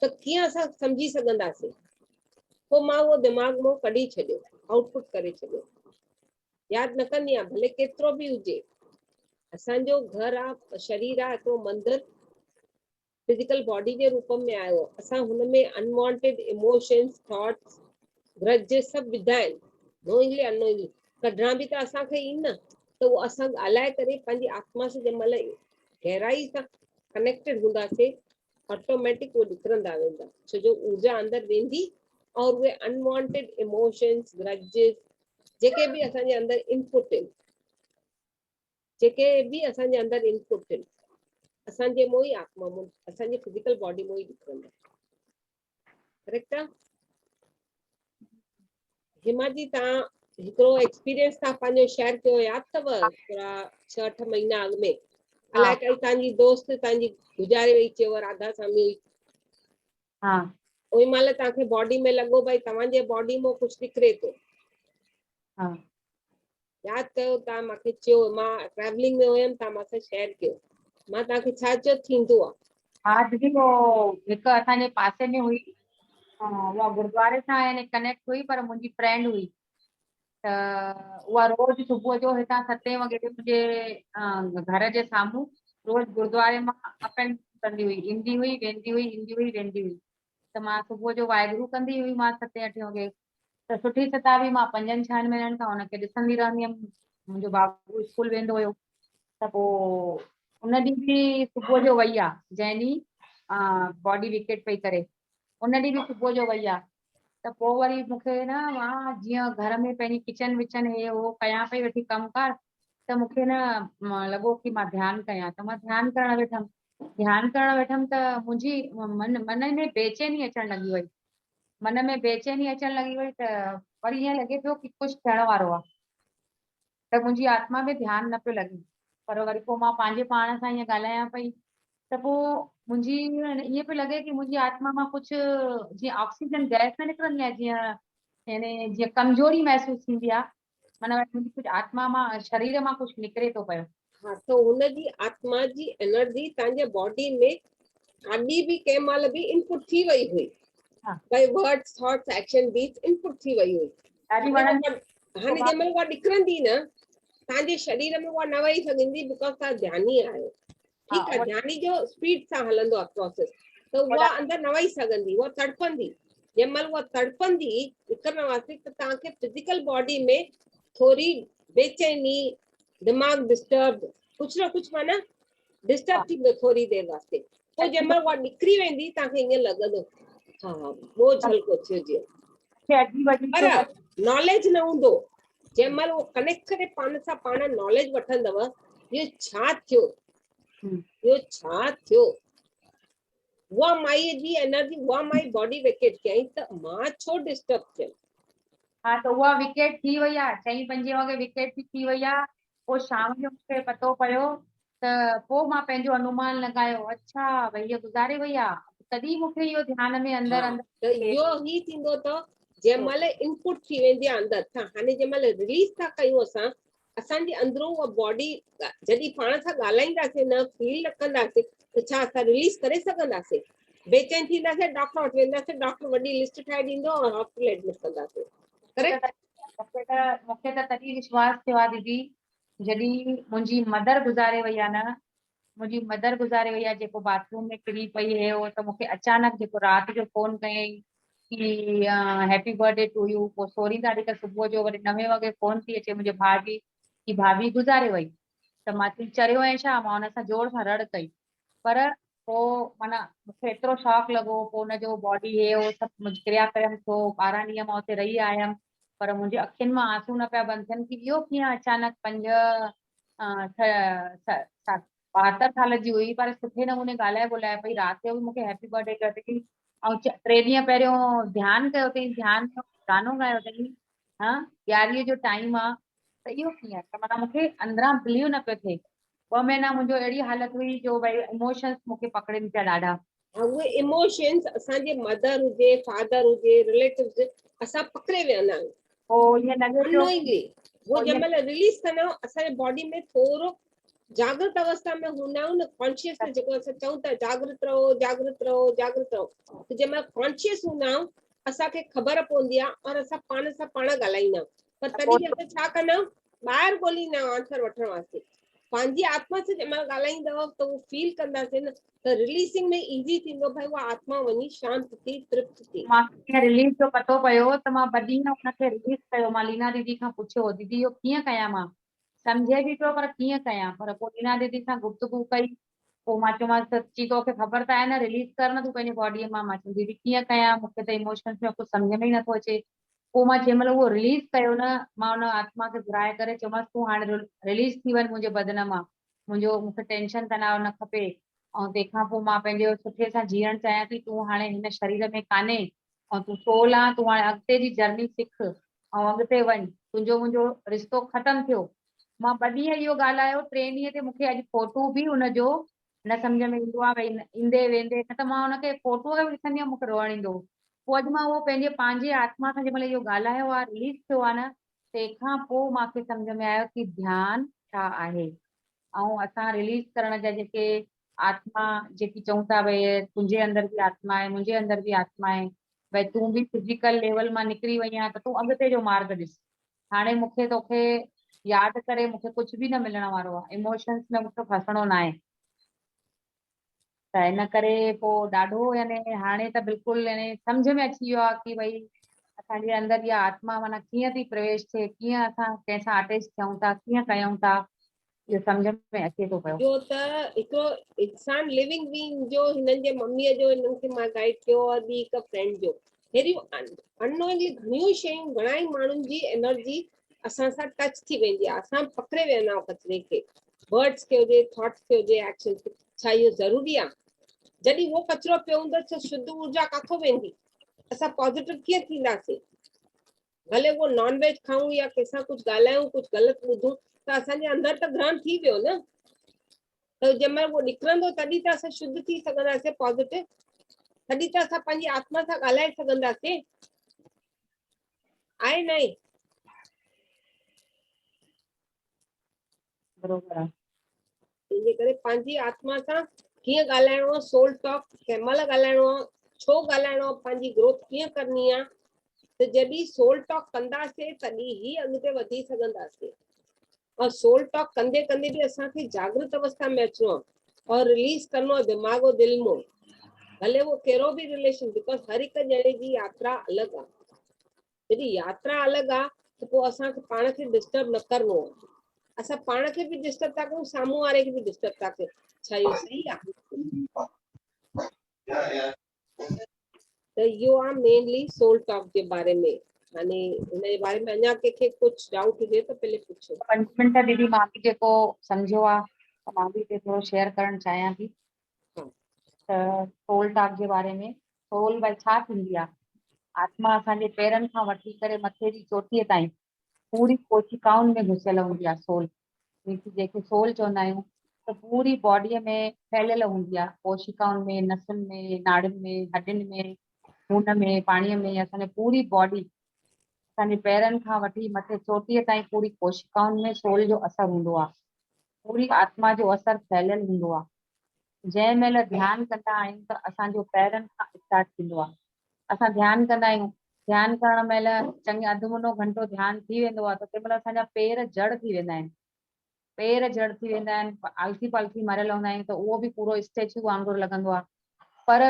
Speaker 4: त कीअं असां सम्झी सघंदासीं? पोइ मां उहो दिमाग़ मां कढी छॾियो, आउटपुट करे छॾियो, यादि न कंदी आहियां, भले केतिरो बि हुजे। असांजो घर आहे, शरीर आहे, हिकिड़ो मंदिर फिजिकल बॉडी जे रूप में आयो। असां हुनमें अनवांटेड इमोशंस, थॉट्स, ग्रजेस सभु विधा आहिनि, नोइंगली अननोइंगली कढणा बि त असांखे ईंदा न। त उहो असां ॻाल्हाए करे पंहिंजी आत्मा सां जंहिं महिल गहराई सां कनेक्टेड हूंदासीं, ऑटोमेटिक उहो निकिरंदा वेंदा, छो जो ऊर्जा अंदरि वेंदी और उहे अनवांटेड इमोशंस, ग्रजेस, जेके बि असांजे अंदरि इनपुट आहिनि, जेके बि असांजे अंदरि इनपुट आहिनि, असांजे मों ई आत्मा मों, असांजी फिजिकल बॉडी मों ई निकिरंदा। करेक्ट आहे? हेमा जी, तव्हां हिकिड़ो एक्सपीरियंस तव्हां पंहिंजो शेयर कयो, यादि अथव? थोरा 6-8 महीना अॻु में अलाए कई तव्हांजी दोस्त तव्हांजी गुज़ारे वई, चयव राधा स्वामी हुई।
Speaker 2: हाँ
Speaker 4: ओई महिल तव्हांखे बॉडी में लॻो भई तव्हांजे बॉडी मां कुझु निकिरे थो।
Speaker 2: हाँ
Speaker 4: यादि कयो, तव्हां मूंखे चयो, मां ट्रैवलिंग में हुयमि, तव्हां मूंखे शेयर कयो, मां तव्हांखे छा चयो थींदो आहे।
Speaker 2: हाँ दीदी, वो हिकु असांजे पासे में हुई, उहा गुरुद्वारे सां यानी कनेक्ट हुई, पर मुंहिंजी फ्रेंड हुई। त उहा रोज़ सुबुह जो हितां 7 वॻे मुंहिंजे घर जे साम्हूं रोज़ गुरुद्वारे मां अप एंड कंदी हुई, ईंदी हुई वेंदी हुई, ईंदी हुई वेंदी हुई। त मां सुबुह जो वाहेगुरु कंदी हुई, मां 7-8 वॻे। त सुठी सताबी मां 5-6 महीननि खां हुनखे ॾिसंदी रहंदी हुयमि। मुंहिंजो बाबू स्कूल वेंदो हुयो, त पोइ उन ॾींहुं बि सुबुह जो वई आहे, जंहिं ॾींहुं बॉडी विकेट पई करे, उन ॾींहुं बि सुबुह जो वई आहे। त पोइ वरी मूंखे न, मां जीअं घर में पंहिंजी किचन विचन हे हो कयां पई वेठी कमकार, त मूंखे न लॻो कि मां ध्यानु कयां। त मां ध्यानु करणु वेठमि त मुंहिंजी मन में बेचैनी अचणु लॻी वई। मन में बेचैनी अचणु लॻी वई त वरी ईअं लॻे पियो कि कुझु थियण वारो आहे। त मुंहिंजी आत्मा में ध्यानु न पियो लॻे। पर वरी पोइ मां पंहिंजे पाण सां ईअं ॻाल्हायां पई, त पोइ मुंहिंजी ईअं पियो लॻे कि मुंहिंजी आत्मा मां कुझु जीअं ऑक्सीजन गैस न निकिरंदी आहे, जीअं यानी जीअं कमजोरी महसूस थींदी आहे, माना मुंहिंजी कुझु आत्मा मां, शरीर मां कुझु निकिरे थो पियो।
Speaker 4: हाँ, तो हुनजी आत्मा जी एनर्जी तव्हांजे बॉडी में अॼु बि कंहिं महिल बि इनपुट थी वई हुई,
Speaker 2: हाँ।
Speaker 4: भाई words, thoughts, action beats input थी वई हुई।
Speaker 2: ॾाढी
Speaker 4: हाणे
Speaker 2: वणंदी
Speaker 4: जंहिं महिल उहा निकिरंदी न, तव्हांजे शरीर में उहा न वही सघंदी, बिकॉज़ तव्हां ध्यानी आहियो। ठीकु आहे, ध्यानी जो स्पीड सां हलंदो आहे प्रोसेस, त उहा अंदरि न वही सघंदी, उहा तड़पंदी। जंहिं महिल उहा तड़पंदी निकिरण वास्ते, त तव्हांखे फिजिकल बॉडी में थोरी बेचैनी, दिमाग़ डिस्टर्ब, कुझु न कुझु माना डिस्टर्ब थींदो थोरी देरि वास्ते। पोइ जंहिं महिल उहा निकिरी वेंदी, तव्हांखे ईअं लॻंदो हा बोझ हल्को थियो जीअं। पर नॉलेज न हूंदो। जंहिं महिल उहो कनेक्ट करे पाण सां पाण नॉलेज वठंदव, इहो छा थियो, इहो छा थियो, उहा माई जी एनर्जी, उहा माई बॉडी वेकेट कयईं, त मां छो डिस्टर्ब थियमि।
Speaker 2: हाँ, त उहा विकेट थी वई आहे, 4-5 वॻे विकेट थी वई आहे। पोइ शाम जो मूंखे पतो पियो, त पोइ मां पंहिंजो अनुमान लॻायो, अच्छा भई हीअ गुज़ारे वई आहे। तॾहिं मूंखे इहो ध्यान में अंदरि
Speaker 4: त इहो ई थींदो अथव, जंहिं महिल इनपुट थी वेंदी आहे अंदरि। हाणे जंहिं महिल रिलीज था कयूं असांजे अंदरूं उहा बॉडी, जॾहिं पाण सां ॻाल्हाईंदासीं न, फील न कंदासीं, त छा असां रिलीज करे सघंदासीं? बेचैन थींदासीं, डॉक्टर वटि वेंदासीं, डॉक्टर वॾी लिस्ट ठाहे ॾींदो और हॉस्पिटल एडमिट कंदासीं।
Speaker 2: मूंखे त तॾहिं विश्वास थियो आहे दीदी, जॾहिं मुंहिंजी मदर गुज़ारे वई आहे न, मुंहिंजी मदर गुज़ारे वई आहे, जेको बाथरूम में किरी पई है हो, त मूंखे अचानक जेको राति जो फोन कयईं कि हैप्पी बर्थडे टू यू। पोइ 16 तारीख़ सुबुह जो वरी 9 वॻे फोन थी अचे मुंहिंजे भाउ जी कि भाभी गुज़ारे वई। त मां चरियो ऐं छा, मां हुन सां जोर सां रड़ कई। पर पोइ माना मूंखे एतिरो शॉक लॻो। पोइ हुनजो बॉडी हे हो सभु क्रियाक्रम थियो, 12 ॾींहं मां हुते रही आयमि, पर मुंहिंजे अखियुनि मां आंसू न पिया बंदि थियनि कि इहो कीअं अचानक 72 साल जी हुई, पर सुठे नमूने ॻाल्हाए ॿोलाए पई। राति जो बि मूंखे हैप्पी बर्थडे कयो अथई, ऐं 3 ॾींहं पहिरियों ध्यानु कयो अथई, ध्यानु में गानो ॻायो अथई। हाँ, 11 जो टाइम आहे, त इहो कीअं? त माना मूंखे अंदरां बिलीव न पियो थिए। ॿ महीना मुंहिंजो अहिड़ी हालत हुई जो भई इमोशंस मूंखे पकड़नि पिया ॾाढा।
Speaker 4: ऐं उहे इमोशंस असांजे मदर हुजे, फादर हुजे, रिलेटिव हुजे, असां पकड़े विहंदा आहियूं
Speaker 2: पोइ ईअं लॻे पियो
Speaker 4: अननोइंगली। वो
Speaker 2: और ये-
Speaker 4: जंहिं महिल रिलीज कंदा आहियूं असांजे बॉडी में थोरो जागृत अवस्था में हूंदा आहियूं न, कॉन्शियसनेस जेको असां चऊं था जागृत रहो जागृत रहो जागृत रहो, त जंहिं महिल कॉन्शियस हूंदा आहियूं असांखे ख़बर पवंदी आहे और असां पाण सां पाण ॻाल्हाईंदा आहियूं। पर तॾहिं बि असां छा कंदा आहियूं, ॿाहिरि ॻोल्हींदा आहियूं आंसर वठण वास्ते। पंहिंजी आत्मा सां जंहिं महिल ॻाल्हाईंदव त उहो फील कंदासीं न, त रिलीज़िंग में इज़ी थींदो, भाई उहा आत्मा वञी शांत थी, तृप्त थी।
Speaker 2: मूंखे रिलीज जो पतो पियो त मां ॿ ॾींहं हुनखे रिलीज कयो। मां लीना दीदी खां पुछियो, दीदी इहो कीअं कयां? मां सम्झे बि पियो पर कीअं कयां? पर पोइ लीना दीदी सां गुफ्तगू कई, पोइ मां चयोमांसि सच्ची तोखे ख़बर त आहे न रिलीज कर न तूं पंहिंजी बॉडीअ मां। मां चयो दीदी कीअं कयां, मूंखे त इमोशंस में कुझु सम्झ में ई नथो अचे। पोइ मां जंहिं महिल उहो रिलीज कयो न, मां हुन आत्मा खे घुराए करे चयोमांसि तूं हाणे रिलीज थी वञ मुंहिंजे बदन मां, मुंहिंजो मूंखे टेंशन तनाव न खपे। ऐं तंहिंखां पोइ मां पंहिंजो सुठे सां जीअण चाहियां थी, तूं हाणे हिन शरीर में कान्हे ऐं तूं सोल आहे, तूं हाणे अॻिते जी जर्नी सिख ऐं अॻिते वञ, तुंहिंजो मुंहिंजो रिश्तो ख़तमु थियो। मां 2 ॾींहं इहो ॻाल्हायो, 3 ॾींहं ते मूंखे अॼु फोटो बि हुनजो न सम्झ में ईंदो आहे, भई ईंदे वेंदे न त मां हुनखे फोटो खे बि ॾिसंदी आहियां मूंखे रोअण ईंदो। पोइ अॼु मां उहो पंहिंजे आत्मा सां जंहिं महिल इहो ॻाल्हायो आहे, रिलीज थियो आहे न, तंहिंखां पोइ मूंखे सम्झ में आयो कि ध्यानु छा आहे। ऐं असां रिलीज करण जा जेके आत्मा जेकी चऊं था भई तुंहिंजे अंदर बि आत्मा आहे, मुंहिंजे अंदर बि आत्मा आहे, भई तूं बि फिजिकल लेवल मां निकिरी वई आहीं त तूं अॻिते जो मार्ग ॾिस। हाणे मूंखे तोखे यादि करे मूंखे कुझु बि न मिलण वारो आहे, इमोशंस में मूंखे फसणो न आहे। त इन करे पोइ ॾाढो यानी हाणे त बिल्कुलु यानी सम्झ में अची वियो आहे कि भई असांजे अंदर इहा आत्मा माना कीअं थी प्रवेश थिए, कीअं असां कंहिंसां अटैच थियूं था, कीअं कयूं था, इहो सम्झ में अचे थो पियो।
Speaker 4: जो त हिकिड़ो इंसान लिविंग बीइंग जो हिननि जे मम्मीअ जो हिननि खे मां गाइड कयो और ॿी हिकु फ्रेंड जो, अहिड़ियूं अननोइंगली घणियूं शयूं, घणा ई माण्हुनि जी एनर्जी असां सां टच थी वेंदी आहे, असां पकड़े वेहंदा आहियूं कचिरे खे, वर्ड्स खे हुजे, थॉट्स खे हुजे, एक्शन खे। छा इहो ज़रूरी आहे? जॾहिं उहो कचिरो पियो हूंदो त शुद्ध ऊर्जा काथो वेंदी? असां पॉज़िटिव कीअं थींदासीं? भले उहो नॉन वेज खाऊं या कंहिंसां कुझु ॻाल्हायूं, कुझु ग़लति ॿुधूं, त असांजे अंदरि त ग्रहण थी वियो न। त जंहिं महिल उहो निकिरंदो तॾहिं त असां शुद्ध थी सघंदासीं, पॉज़िटिव, तॾहिं त असां पंहिंजी आत्मा सां ॻाल्हाए सघंदासीं, आहे न आहे?
Speaker 2: बरोबर आहे।
Speaker 4: तंहिंजे करे पंहिंजी आत्मा सां कीअं ॻाल्हाइणो आहे, सोल टॉक कंहिं महिल ॻाल्हाइणो आहे, छो ॻाल्हाइणो आहे, पंहिंजी ग्रोथ कीअं करणी आहे, त जॾहिं सोल टॉक कंदासीं तॾहिं ई अॻिते वधी सघंदासीं। और सोल टॉक कंदे कंदे भी असांखे जागृत अवस्था में अचणो आहे और रिलीज करणो आहे दिमाग और दिल में, भले वो कहिड़ो भी रिलेशन, बिकॉज हर हिकु ॼणे जी यात्रा अलॻि आहे। जॾहिं यात्रा अलॻि आहे त पोइ असांखे पाण खे डिस्टर्ब न करिणो आहे। असां पाण खे बि डिस्टर्ब था कयूं, साम्हूं वारे खे बि डिस्टर्ब था कयूं, छा इहो सही आहे? त इहो आहे मेनली सोल टॉक जे बारे में। हाणे हिन जे बारे में अञा कंहिंखे कुझु डाउट हुजे त पहले पुछो।
Speaker 2: 5 मिंट दीदी मां बि जेको सम्झो आहे त मां बि हिते थोरो शेयर करणु चाहियां थी। त सोल टॉक जे बारे में, सोल भई छा थींदी आहे? आत्मा असांजे पेरनि खां वठी करे मथे जी चोटीअ ताईं पूरी कोशिकाउनि में घुसियल हूंदी आहे। सोल जेके सोल चवंदा आहियूं त पूरी बॉडीअ में फैलियल हूंदी आहे, कोशिकाउनि में, नसुनि में, नाड़ियुनि में, हॾियुनि में, खून में, पाणीअ में, असांजी पूरी बॉडी, असांजे पेरनि खां वठी मथे चोटीअ ताईं पूरी कोशिकाउनि में सोल जो असरु हूंदो आहे। पूरी आत्मा जो असरु फैलियल हूंदो आहे। जंहिं महिल ध्यानु कंदा आहियूं त असांजो पेरनि खां स्टार्ट थींदो आहे। असां ध्यानु कंदा आहियूं, ध्यानु करण महिल चङी अधु मुनो घंटो ध्यानु थी वेंदो आहे त तंहिं महिल असांजा पेर जड़ थी वेंदा आहिनि, पेर जड़ थी वेंदा आहिनि, आलसी पालसी मरियल हूंदा आहियूं त उहो बि पूरो स्टेचू वांगुरु लॻंदो आहे। पर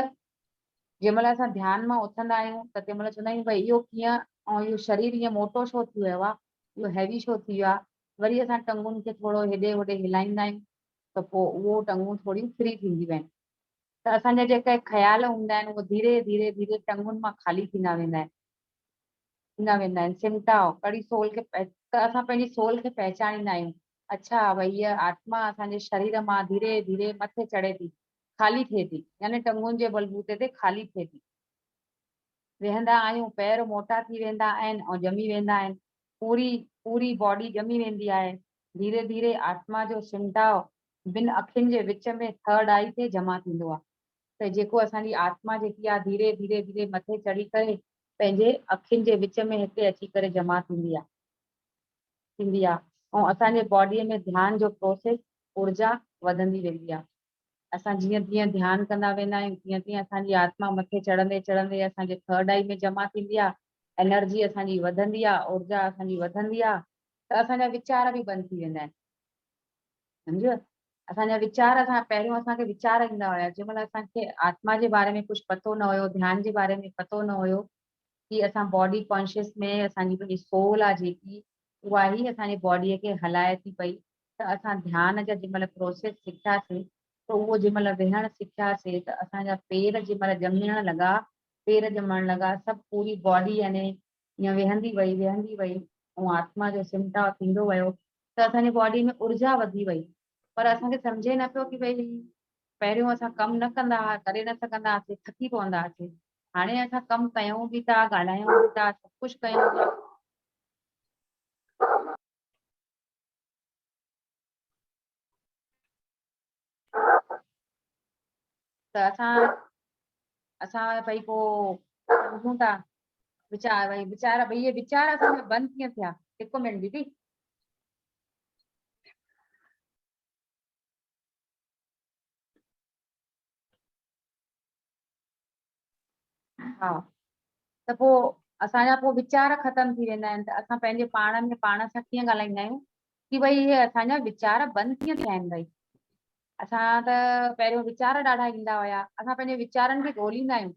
Speaker 2: जंहिं महिल असां ध्यानु मां उथंदा आहियूं त तंहिं महिल चवंदा आहियूं भई इहो कीअं, ऐं इहो शरीर ईअं मोटो छो थी वियो आहे, इहो हैवी छो थी वियो आहे। वरी असां टंगुनि खे थोरो हेॾे होॾे हिलाईंदा आहियूं त पोइ उहो टंगूं थोरी फ्री थींदियूं आहिनि। त असांजा जेके ख़्याल हूंदा आहिनि उहे धीरे धीरे धीरे टंगुनि मां ख़ाली थींदा वेंदा आहिनि। सिमटाओ कड़ी सोल खे त असां पंहिंजी सोल खे पहचानींदा आहियूं। अच्छा भई हीअ आत्मा असांजे शरीर मां धीरे धीरे मथे चढ़े थी, ख़ाली थिए थी, यानी टंगुनि जे बलबूते ते ख़ाली थिए थी। वेहंदा आहियूं, पैर मोटा थी वेंदा आहिनि ऐं ॼमी वेंदा आहिनि, पूरी पूरी बॉडी ॼमी वेंदी आहे। धीरे धीरे आत्मा जो सिमटाओ ॿिनि अखियुनि जे विच में थर्ड आई ते जमा थींदो आहे। त जेको असांजी आत्मा जेकी आहे धीरे धीरे धीरे मथे चढ़ी करे पंहिंजे अखियुनि जे विच में हिते अची करे जमा थींदी आहे। ऐं असांजे बॉडीअ में ध्यान जो प्रोसेस ऊर्जा वधंदी वेंदी आहे। असां जीअं जीअं ध्यानु कंदा वेंदा आहियूं तीअं तीअं असांजी आत्मा मथे चढ़ंदे चढ़ंदे असांजे थर्ड आई में जमा थींदी आहे। एनर्जी असांजी वधंदी आहे, ऊर्जा असांजी वधंदी आहे, त असांजा वीचार बि बंदि थी वेंदा आहिनि। सम्झो, असांजा वीचार पहिरियों असांखे वीचार ईंदा हुया जंहिं महिल असांखे आत्मा जे बारे में कुझु पतो न हुयो, ध्यान जे बारे में पतो न हुयो कि असां बॉडी कॉन्शियस में असांजी पंहिंजी सोल आहे जेकी उहा ई असांजी बॉडीअ खे हलाए थी पई। त असां ध्यान जा जंहिं महिल प्रोसेस सिखियासीं त उहो जंहिं महिल वेहणु सिखियासीं त असांजा पेर जंहिं महिल ॼमण लॻा, पेर ॼमण लॻा, सभु पूरी बॉडी यानी ईअं वेहंदी वई ऐं आत्मा जो सिमटाव थींदो वियो त असांजी बॉडी में ऊर्जा वधी वई। पर असांखे सम्झे न पियो कि भई पहिरियों असां कमु न कंदा हुआ, करे न सघंदा हुआसीं, थकी पवंदा हुआसीं। हाणे असां कमु कयूं बि था, ॻाल्हायूं बि था, सभु कुझु कयूं था। त असां भई पोइ सम्झूं था वीचार भई इहे वीचार असांजा बंदि कीअं थिया। हिकु मिनट दीदी। हा, त पोइ असांजा पोइ वीचार ख़तम थी वेंदा आहिनि। त असां पंहिंजे पाण में पाण सां कीअं ॻाल्हाईंदा आहियूं कि भई इहे असांजा वीचार बंदि कीअं थिया आहिनि। भई असां त पहिरियों वीचार ॾाढा ईंदा हुया, असां पंहिंजे वीचारनि खे ॻोल्हींदा आहियूं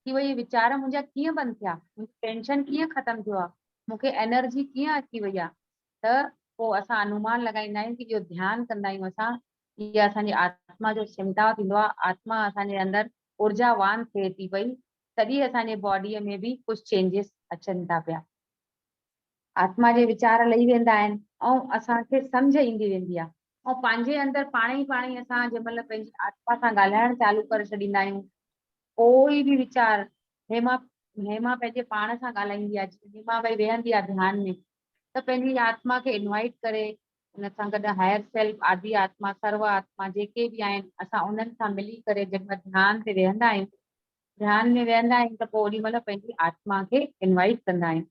Speaker 2: कि भई वीचार मुंहिंजा कीअं बंदि थिया, टेंशन कीअं ख़तम थियो आहे, मूंखे एनर्जी कीअं अची वई आहे। त पोइ असां अनुमान लॻाईंदा आहियूं कि इहो ध्यानु कंदा आहियूं असां, इहा असांजी आत्मा जो सिमटाव थींदो आहे, आत्मा असांजे अंदरि ऊर्जावान थिए थी पई, तॾहिं असांजे बॉडीअ में बि कुझु चेंजिस अचनि था पिया। आत्मा जे वीचार लही वेंदा आहिनि ऐं असांखे सम्झ ईंदी वेंदी आहे। ऐं पंहिंजे अंदरि पाण ई असां जंहिं महिल पंहिंजी आत्मा सां ॻाल्हाइण चालू करे छॾींदा आहियूं, कोई बि वीचार हेमा पंहिंजे पाण सां ॻाल्हाईंदी आहे। हेमा भई वेहंदी आहे ध्यान में त पंहिंजी आत्मा खे इनवाइट करे उन सां गॾु हायर सेल्फ, आदि आत्मा, सर्व आत्मा जेके बि आहिनि, असां उन्हनि सां मिली करे जंहिं ध्यान ते वेहंदा आहियूं, ध्यान में वेहंदा आहियूं त पोइ ओॾी महिल पंहिंजी आत्मा खे इनवाइट कंदा आहियूं।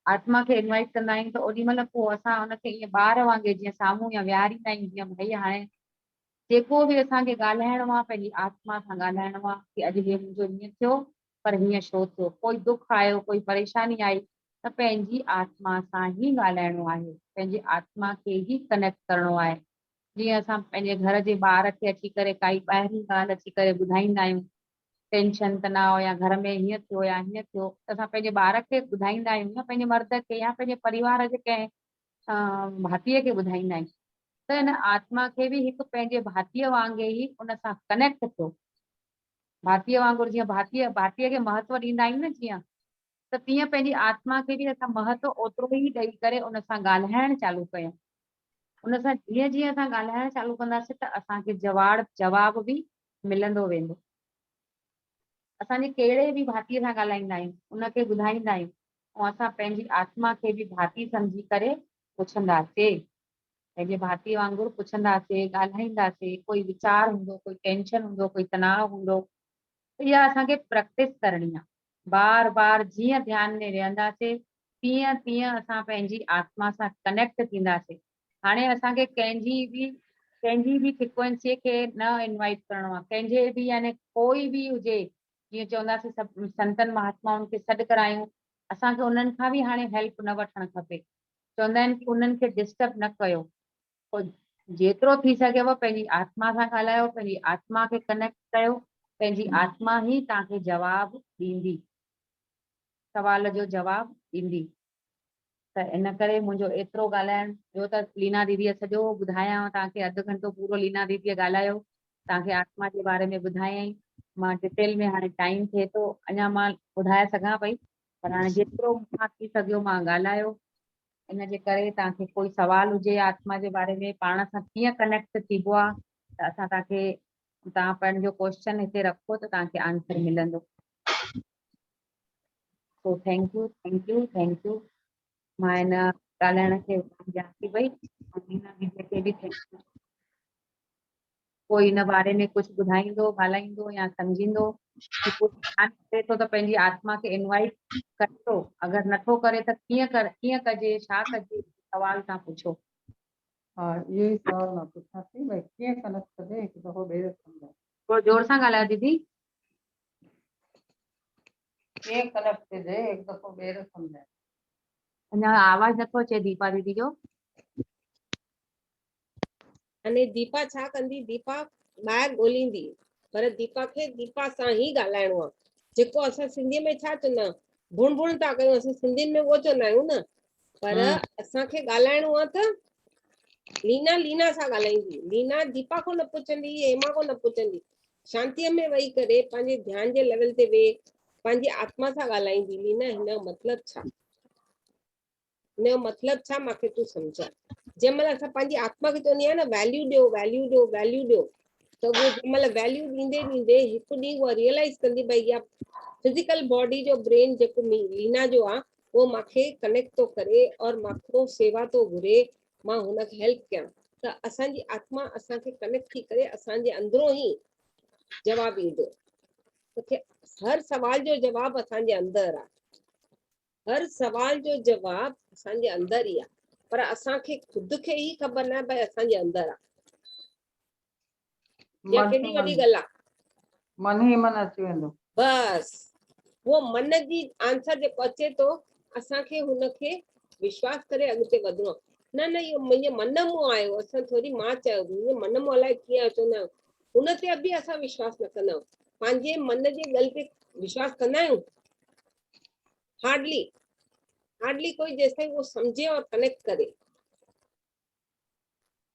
Speaker 2: आत्मा खे इनवाइट कंदा आहियूं त ओॾी महिल पोइ असां हुनखे ईअं ॿार वांगुरु जीअं साम्हूं या विहारींदा आहियूं, जीअं भई हाणे जेको बि असांखे ॻाल्हाइणो आहे पंहिंजी आत्मा सां ॻाल्हाइणो आहे कि अॼु हे मुंहिंजो हीअं थियो, पर हीअं छो थियो, कोई दुख आयो, कोई परेशानी आई, त पंहिंजी आत्मा सां ई ॻाल्हाइणो आहे, पंहिंजी आत्मा खे ई कनेक्ट करिणो आहे। जीअं असां पंहिंजे घर जे ॿार खे अची करे काई ॿाहिरीं ॻाल्हि अची करे ॿुधाईंदा आहियूं, टेंशन तनाव या घर में हीअं थियो या हीअं थियो, त असां पंहिंजे ॿार खे ॿुधाईंदा आहियूं या पंहिंजे मर्द खे या पंहिंजे परिवार जे कंहिं भातीअ खे ॿुधाईंदा आहियूं। त हिन आत्मा खे बि हिकु पंहिंजे भातीअ वांगुरु ई उन सां कनेक्ट थियो। भातीअ वांगुरु जीअं भातीअ खे महत्व ॾींदा आहियूं न, जीअं त तीअं पंहिंजी आत्मा खे बि असां महत्व ओतिरो ई ॾेई करे उन सां ॻाल्हाइण चालू कयूं। उन सां जीअं जीअं असां ॻाल्हाइण चालू कंदासीं त असांखे जवाब बि मिलंदो वेंदो। असांजे कहिड़े बि भातीअ सां ॻाल्हाईंदा आहियूं, उनखे ॿुधाईंदा आहियूं ऐं असां पंहिंजी आत्मा खे बि भाती सम्झी करे पुछंदासीं, पंहिंजे भातीअ वांगुरु पुछंदासीं, ॻाल्हाईंदासीं। कोई वीचार हूंदो, कोई टेंशन हूंदो, कोई तनाव हूंदो, त इहा असांखे प्रैक्टिस करणी आहे। बार बार जीअं ध्यान में वेहंदासीं तीअं तीअं असां पंहिंजी आत्मा सां कनेक्ट थींदासीं। हाणे असांखे कंहिंजी बि फ्रिक्वेंसीअ खे न इनवाइट करिणो आहे, कंहिंजे बि यानी कोई बि हुजे, जीअं चवंदासीं सभु संतनि महात्माउनि खे सॾु करायूं, असांखे उन्हनि खां बि हाणे हेल्प न वठणु खपे। चवंदा आहिनि कि उन्हनि खे डिस्टर्ब न कयो। पोइ जेतिरो थी सघेव पंहिंजी आत्मा सां ॻाल्हायो, पंहिंजी आत्मा खे कनेक्ट कयो, पंहिंजी आत्मा ई तव्हांखे जवाबु ॾींदी, सवाल जो जवाबु ॾींदी। त इन करे मुंहिंजो एतिरो ॻाल्हाइण, ॿियो त लीना दीदीअ सॼो ॿुधायांव तव्हांखे, अधु घंटो पूरो लीना दीदीअ ॻाल्हायो, तव्हांखे आत्मा जे बारे में ॿुधायईं। मां डिटेल में हाणे टाइम थिए थो अञा मां ॿुधाए सघां पई, पर हाणे जेतिरो मूंखां थी सघियो मां ॻाल्हायो। इन जे करे तव्हांखे कोई सवाल हुजे आत्मा जे बारे में, पाण सां कीअं कनेक्ट थीबो आहे, त असां तव्हां पंहिंजो क्वेश्चन हिते रखो त तव्हांखे आंसर मिलंदो। So thank U. मां हिन ॻाल्हाइण खे ॾियां थी पई, लीना दीदीअ खे बि थैंक यू। कोई इन बारे में कुझु ॿुधाईंदो ॻाल्हाईंदो या सम्झींदो कि कुझु ध्यानु करे थो त पंहिंजी आत्मा खे इनवाइट करे थो, अगरि नथो करे त कीअं कजे, छा कजे, सवाल तव्हां पुछो।
Speaker 3: हाँ इहो ई सवाल मां पुछां थी भई कीअं कनेक्ट कजे हिकु दफ़ो ॿिए सम्झाए
Speaker 2: थोरो जोर सां ॻाल्हायो दीदी।
Speaker 3: कीअं कनेक्ट कजे हिकु दफ़ो ॿिए सम्झाए।
Speaker 2: अञा आवाज़ नथो अचे दीपा दीदी जो।
Speaker 4: अने दीपा छा कंदी, दीपा ॿाहिरि ॻोल्हींदी, पर दीपा खे दीपा सां ई ॻाल्हाइणो आहे। जेको असां सिंधीअ में छा चवंदा आहियूं, भुण भुण था कयूं, असां सिंधियुनि में उहो चवंदा आहियूं न, पर असांखे ॻाल्हाइणो आहे त लीना लीना सां ॻाल्हाईंदी। लीना दीपा को न पुछंदी, हेमा को न पुछंदी, शांतीअ में वेही करे पंहिंजे ध्यान जे लेवल ते वेही पंहिंजी आत्मा सां ॻाल्हाईंदी। लीना हिन जो मतिलबु छा, हिन जो मतिलबु छा, मूंखे तूं सम्झाए। जंहिं महिल असां पंहिंजी आत्मा खे चवंदी आहियां न वैल्यू ॾियो वैल्यू ॾियो वैल्यू ॾियो, त उहो जंहिं महिल वैल्यू ॾींदे ॾींदे हिकु ॾींहुं उहा रियलाइज़ कंदी भई इहा फिजिकल बॉडी जो ब्रेन जेको लीना जो आहे उहो मूंखे कनेक्ट थो करे और मूंखां सेवा थो घुरे, मां हुनखे हेल्प कयां। त असांजी आत्मा असांखे कनेक्ट थी करे असांजे अंदरो ई जवाबु ईंदो। तोखे हर सवाल जो जवाबु असांजे अंदरि आहे, हर सवाल जो जवाबु असांजे अंदरि ई आहे, पर असांखे ख़ुदि खे ई ख़बर न आहे भई असांजे अंदरि आहे। या केॾी वॾी ॻाल्हि आहे,
Speaker 3: मन ई मन अची वेंदो।
Speaker 4: बसि उहो मन जी आंसर जेको अचे थो, असांखे हुनखे विश्वास करे अॻिते वधिणो आहे। न न इहो मुंहिंजे मन मां आयो, असां थोरी मां चयो, मुंहिंजे मन मां अलाए कीअं चवंदा आहियूं, हुन ते बि असां विश्वास न कंदा आहियूं। पंहिंजे मन जी ॻाल्हि ते विश्वास कंदा आहियूं, हार्डली कोई जेसिताईं उहो सम्झे और कनेक्ट करे।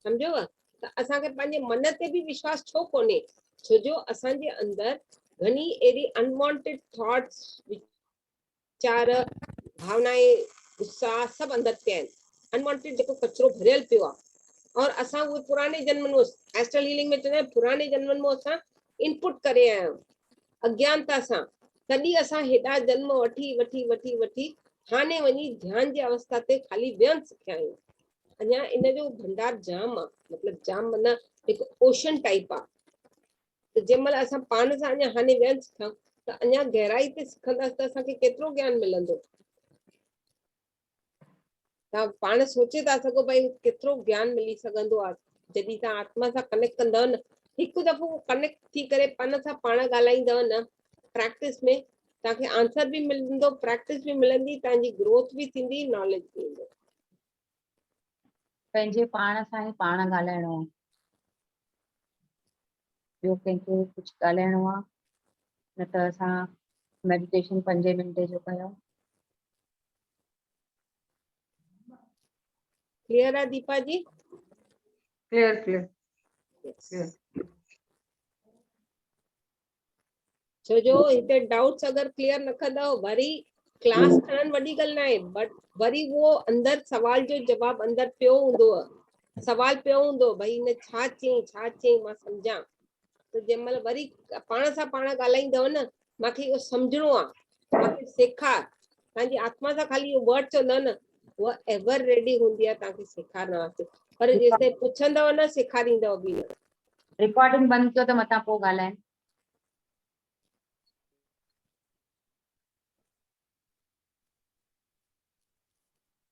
Speaker 4: सम्झो, त असांखे पंहिंजे मन ते बि विश्वास छो कोन्हे, छो जो असांजे अंदरि घणी अहिड़ी अनवांटेड थॉट्स, वीचार, भावनाएं, गुस्सा सभु अंदरि पिया आहिनि। अनवांटेड जेको कचिरो भरियल पियो आहे, और असां उहे पुराने जन्मनि में, एस्ट्रल हीलिंग में चवंदा आहियूं पुराने जन्मनि में असां इनपुट करे आया आहियूं अज्ञानता सां, तॾहिं असां हेॾा जन्म वठी वठी वठी वठी हाणे वञी ध्यान जी अवस्था ते खाली विहणु सिखिया आहियूं। अञा इन जो भंडार जाम आहे, मतिलबु जाम माना हिकु ओशन टाइप आहे। त जंहिं महिल असां पाण सां अञा हाणे विहणु सिखूं त अञा गहराई ते सिखंदासीं त असांखे केतिरो ज्ञान मिलंदो। तव्हां पाण सोचे था सघो भई केतिरो ज्ञान मिली सघंदो आहे जॾहिं तव्हां आत्मा सां कनेक्ट कंदव न। हिकु दफ़ो कनेक्ट थी करे पाण सां पाण ॻाल्हाईंदव न, प्रैक्टिस में तव्हांखे आंसर बि मिलंदो, प्रैक्टिस बि मिलंदी, तव्हांजी ग्रोथ बि थींदी, नॉलेज बि ईंदो।
Speaker 2: पंहिंजे पाण सां ई पाण ॻाल्हाइणो आहे, ॿियो कंहिंखे कुझु ॻाल्हाइणो आहे न। त असां मेडिटेशन 5 मिंट जो कयूं।
Speaker 4: क्लियर आहे Deepa ji?
Speaker 3: Clear clear clear.
Speaker 4: छो जो हिते डाउट्स अगरि क्लियर न कंदव, वरी क्लास खणणु वॾी ॻाल्हि न आहे, बट वरी उहो अंदरि सवाल जो जवाबु अंदरि पियो हूंदो, सवाल पियो हूंदो भई हिन छा चयईं मां सम्झां। त जंहिं महिल वरी पाण सां पाण ॻाल्हाईंदव न, मूंखे इहो सम्झणो आहे, मूंखे सेखार। तव्हांजी आत्मा सां ख़ाली इहो वर्ड चवंदव न, उहा एवर रेडी हूंदी आहे तव्हांखे सेखारण वास्ते, पर जेसिताईं पुछंदव न सेखारींदव बि न।
Speaker 2: रिकॉर्डिंग बंदि कयो त मथां पोइ ॻाल्हाइनि।